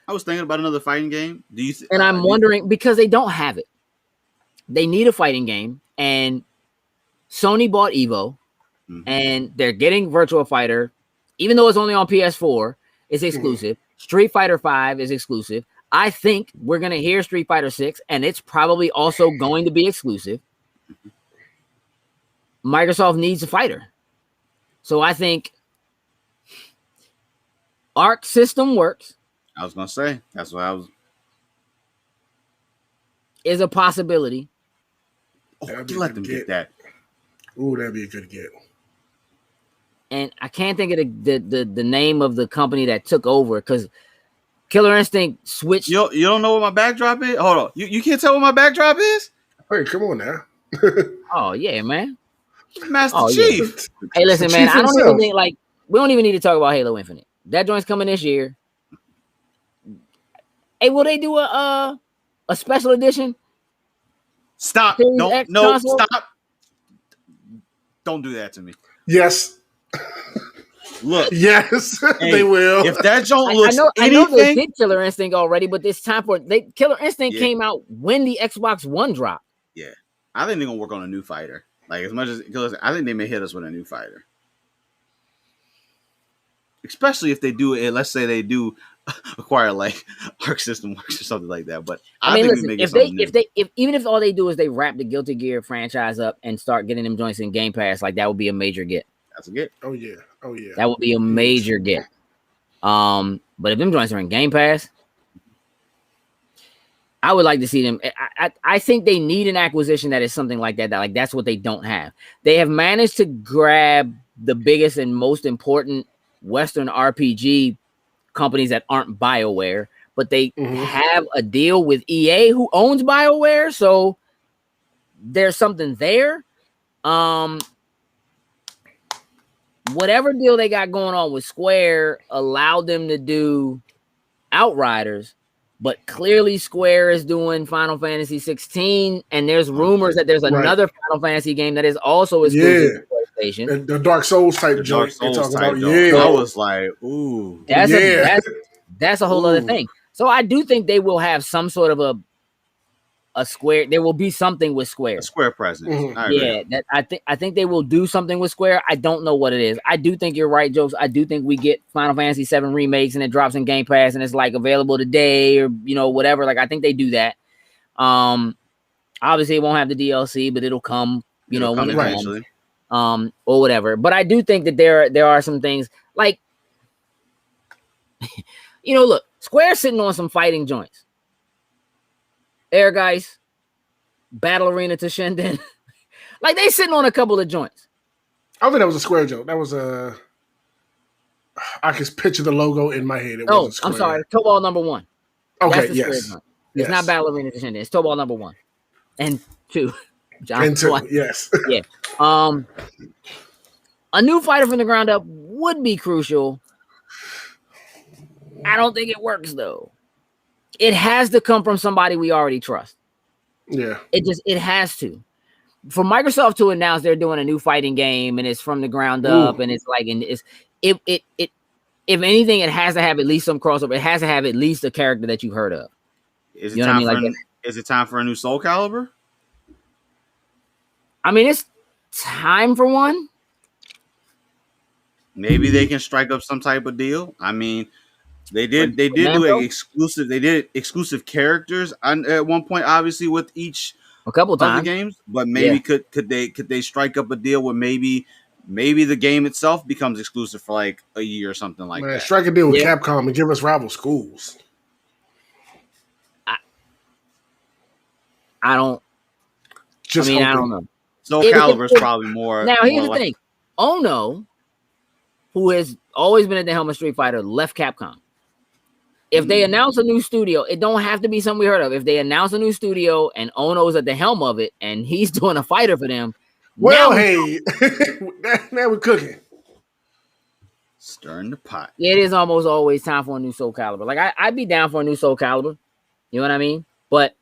I was thinking about another fighting game. And I'm wondering because they don't have it. They need a fighting game, and Sony bought Evo, and they're getting Virtua Fighter, even though it's only on PS4. It's exclusive. Street Fighter V is exclusive. I think we're gonna hear Street Fighter 6, and it's probably also going to be exclusive. Microsoft needs a fighter. So I think Arc System Works I was gonna say that's what I was. is a possibility. Oh, That'd be you a let good them get. get that. Ooh, that'd be a good get. And I can't think of the name of the company that took over because Killer Instinct switched. You don't know what my backdrop is? Hold on. You can't tell what my backdrop is? Hey, come on now. Oh yeah, man. Master Oh yeah. Chief. Hey, It's the listen, man. chief I don't even himself. think like we don't even need to talk about Halo Infinite. That joint's coming this year. Hey, will they do a special edition? Stop. Series Don't X no console? stop. Don't do that to me. Yes. Look, Yes, hey, they will. if that joint I looks know they anything, did Killer Instinct already, but it's time for Killer Instinct Yeah. came out when the Xbox One dropped. yeah, I think they're gonna work on a new fighter. Like as much as I think they may hit us with a new fighter, especially if they do it. Let's say they do acquire like Arc System Works or something like that. But I mean, think listen, we may get something new. if even if all they do is they wrap the Guilty Gear franchise up and start getting them joints in Game Pass, like that would be a major get. That's a get. Oh yeah. Oh yeah. That would be a major get. But if them joints are in Game Pass, I would like to see them. I think they need an acquisition that is something like that. That like that's what they don't have. They have managed to grab the biggest and most important Western RPG companies that aren't BioWare, but they have a deal with EA who owns BioWare, so there's something there. Whatever deal they got going on with Square allowed them to do Outriders, but clearly Square is doing Final Fantasy 16, and there's rumors that there's another Final Fantasy game that is also exclusive to PlayStation. The Dark Souls type joint they talk about. Yeah, I was like, ooh, that's a whole other thing. So I do think they will have some sort of a Square. There will be something with Square. A Square presence. Yeah, that I think they will do something with Square. I don't know what it is. I do think you're right, Jokes. I do think we get Final Fantasy 7 remakes and it drops in Game Pass and it's like available today or whatever. Like I think they do that. Obviously it won't have the DLC, but it'll come. When it eventually. Comes. Or whatever. But I do think that there are some things like look, Square's sitting on some fighting joints. Air Guys, Battle Arena to Shinden. Like they sitting on a couple of joints. I don't think that was a Square joke. That was a. I can picture the logo in my head. I'm sorry. Tobal number 1. Okay, That's yes. It's not Battle Arena to Shinden. It's Tobal number 1 and 2. And 2, yes. Yeah. A new fighter from the ground up would be crucial. I don't think it works though. It has to come from somebody we already trust. Yeah. It has to. For Microsoft to announce they're doing a new fighting game and it's from the ground up and it's like if anything, it has to have at least some crossover. It has to have at least a character that you've heard of. Is it time for a new Soul Calibur? I mean, it's time for one. Maybe they can strike up some type of deal. I mean, they did do exclusive. They did exclusive characters at one point, obviously with each a couple of the games. But maybe could they strike up a deal where maybe the game itself becomes exclusive for like a year or something like that. Strike a deal with Capcom and give us rival schools. I don't know. So Calibur is probably more. Now here's the thing: Ono, who has always been at the helm of Street Fighter, left Capcom. If they announce a new studio, it don't have to be something we heard of. If they announce a new studio and Ono's at the helm of it and he's doing a fighter for them, now we're cooking. Stirring the pot. It is almost always time for a new Soul Calibur. Like I'd be down for a new Soul Calibur. You know what I mean? But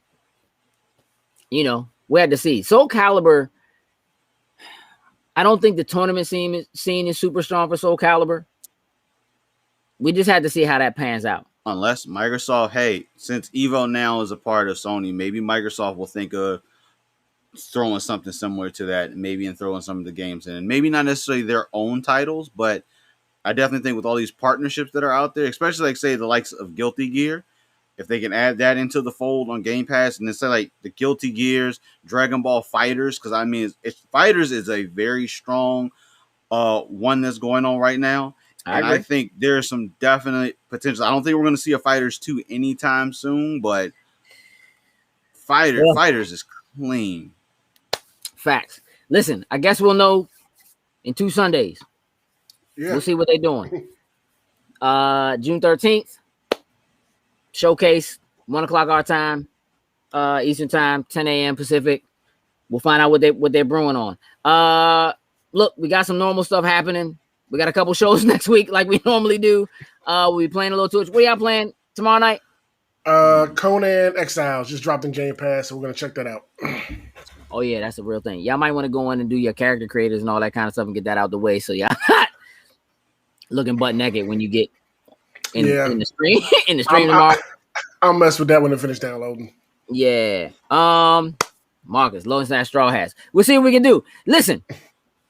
we had to see. Soul Calibur, I don't think the tournament scene is super strong for Soul Calibur. We just had to see how that pans out. Unless Microsoft, since Evo now is a part of Sony, maybe Microsoft will think of throwing something similar to that, maybe and throwing some of the games in. Maybe not necessarily their own titles, but I definitely think with all these partnerships that are out there, especially like say the likes of Guilty Gear, if they can add that into the fold on Game Pass and then say like the Guilty Gears, Dragon Ball Fighters, because I mean, Fighters is a very strong one that's going on right now. I think there's some definite potential. I don't think we're going to see a Fighters 2 anytime soon, but Fighters is clean. Facts. Listen, I guess we'll know in 2 Sundays. Yeah. We'll see what they're doing. June 13th, showcase, 1 o'clock our time, Eastern time, 10 a.m. Pacific. We'll find out what they're brewing on. Look, we got some normal stuff happening. We got a couple shows next week like we normally do. We'll be playing a little Twitch. What y'all playing tomorrow night? Conan Exiles just dropped in Game Pass, so we're gonna check that out. Oh yeah, that's a real thing. Y'all might want to go in and do your character creators and all that kind of stuff and get that out the way, so y'all not looking butt naked when you get in the stream in the stream tomorrow. I'll mess with that when I finish downloading. Yeah. Marcus, Low and Straw Hats. We'll see what we can do. Listen,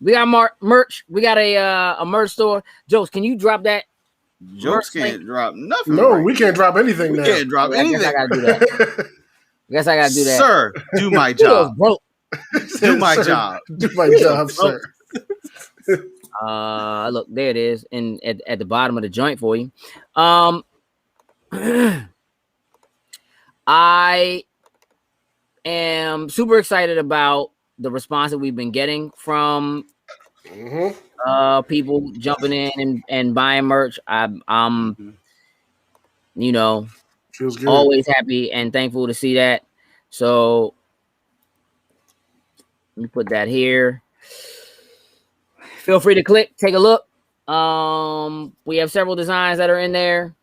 we got merch. We got a merch store. Jokes, can you drop that? Jokes can't drop nothing. No, right. We can't drop anything now. We can't drop anything. I gotta do that. Guess I gotta do that. Sir, do my job. Do my job. Do my job, sir. Look, there it is, and at the bottom of the joint for you. I am super excited about the response that we've been getting from people jumping in and buying merch. I'm you know, feels good. Always happy and thankful to see that. So let me put that here. Feel free to take a look. We have several designs that are in there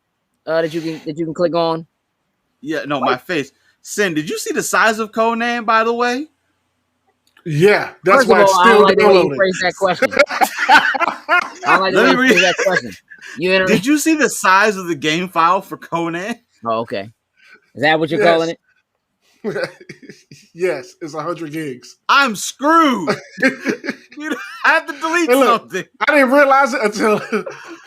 that you can click on. Yeah, no, my face. Sin, did you see the size of Conan, by the way? Yeah, that's First why it's still like downloading. Phrase that question. I like the way you phrase that question. Did you see the size of the game file for Conan? Oh, okay. Is that what you're calling it? Yes, it's 100 gigs. I'm screwed. I have to delete something. I didn't realize it until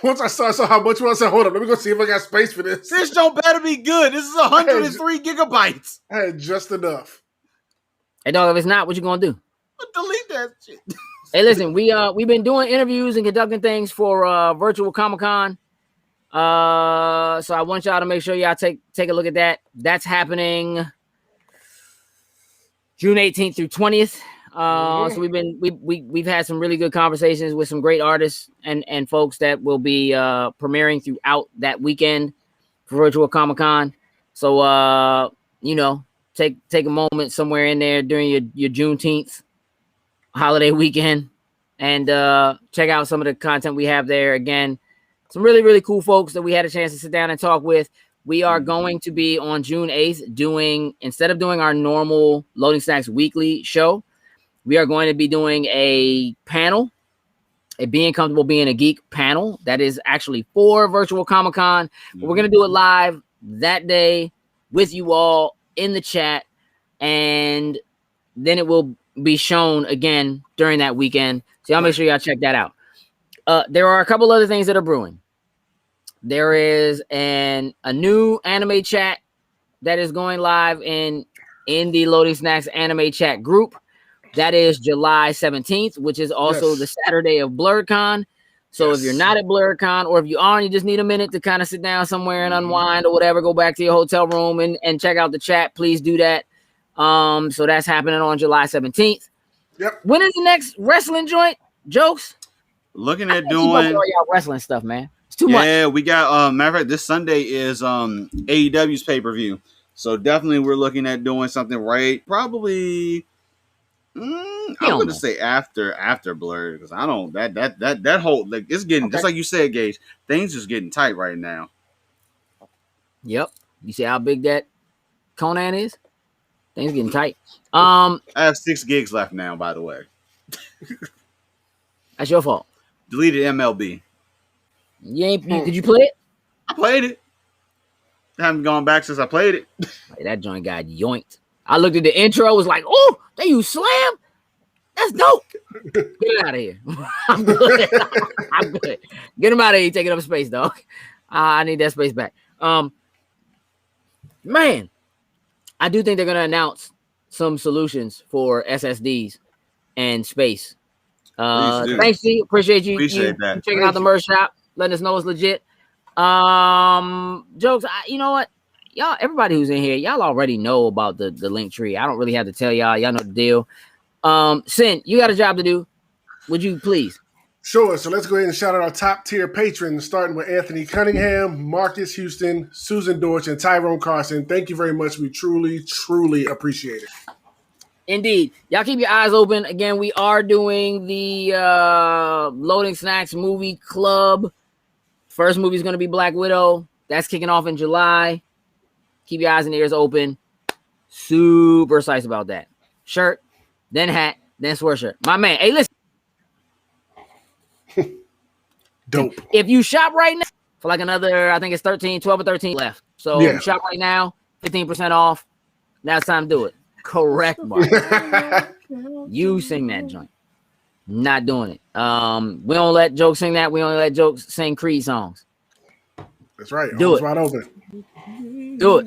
once I saw how much it was. I said, hold on, let me go see if I got space for this. This don't better be good. This is 103 gigabytes. I had just enough. Hey, dog, if it's not, what you gonna do? Delete that shit. Hey, listen, we've been doing interviews and conducting things for Virtual Comic-Con. So I want y'all to make sure y'all take a look at that. That's happening June 18th through 20th. So we've had some really good conversations with some great artists and folks that will be premiering throughout that weekend for Virtual Comic-Con. So take a moment somewhere in there during your Juneteenth holiday weekend and check out some of the content we have there. Again, some really, really cool folks that we had a chance to sit down and talk with. We are going to be on June 8th instead of doing our normal Loading Stacks weekly show, we are going to be doing a panel, a Being Comfortable Being a Geek panel that is actually for Virtual Comic-Con. We're going to do it live that day with you all in the chat, and then it will be shown again during that weekend. So y'all make sure y'all check that out. There are a couple other things that are brewing. There is a new anime chat that is going live in the Loading Snacks anime chat group. That is July 17th, which is also the Saturday of BlurredCon. So if you're not at BlurredCon, or if you are and you just need a minute to kind of sit down somewhere and unwind or whatever, go back to your hotel room and check out the chat, please do that. So that's happening on July 17th. Yep. When is the next wrestling joint? Jokes? Looking at doing all y'all wrestling stuff, man. It's too much. Yeah, we got matter of fact, this Sunday is AEW's pay-per-view. So definitely we're looking at doing something probably I'm gonna say after Blurred, because I don't that whole like it's getting just like you said, Gage, things just getting tight right now. Yep. You see how big that Conan is? Things getting tight. I have 6 gigs left now, by the way. That's your fault. Deleted MLB. Did you play it? I played it. I haven't gone back since I played it. Hey, that joint got yoinked. I looked at the intro, was like, oh, they use Slam? That's dope. Get it out of here. I'm good. I'm good. Get him out of here. Taking up space, dog. I need that space back. Man, I do think they're going to announce some solutions for SSDs and space Please do. Thanks, G. Appreciate you. Appreciate that. Checking out the merch shop, letting us know it's legit. Jokes. You know what? Y'all, everybody who's in here, y'all already know about the link tree. I don't really have to tell y'all. Y'all know the deal. Sin, you got a job to do. Would you please? Sure. So let's go ahead and shout out our top tier patrons, starting with Anthony Cunningham, Marcus Houston, Susan Dorch, and Tyrone Carson. Thank you very much. We truly, truly appreciate it. Indeed. Y'all keep your eyes open. Again, we are doing the Loading Snacks Movie Club. First movie is going to be Black Widow. That's kicking off in July. Keep your eyes and ears open. Super excited about that. Shirt, then hat, then sweatshirt. My man. Hey, listen. Dope. If you shop right now for like another, I think it's 12 or 13 left. So if you shop right now, 15% off. Now it's time to do it. Correct, Mark. You sing that joint. Not doing it. We don't let jokes sing that. We only let jokes sing Creed songs. That's right. Do it. Wide open. Do it.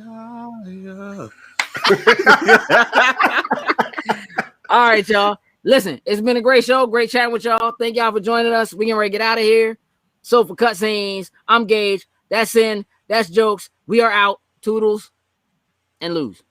All right, y'all. Listen, it's been a great show. Great chatting with y'all. Thank y'all for joining us. We can ready to get out of here. So for cutscenes, I'm Gage. That's Sin. That's Jokes. We are out. Toodles and lose.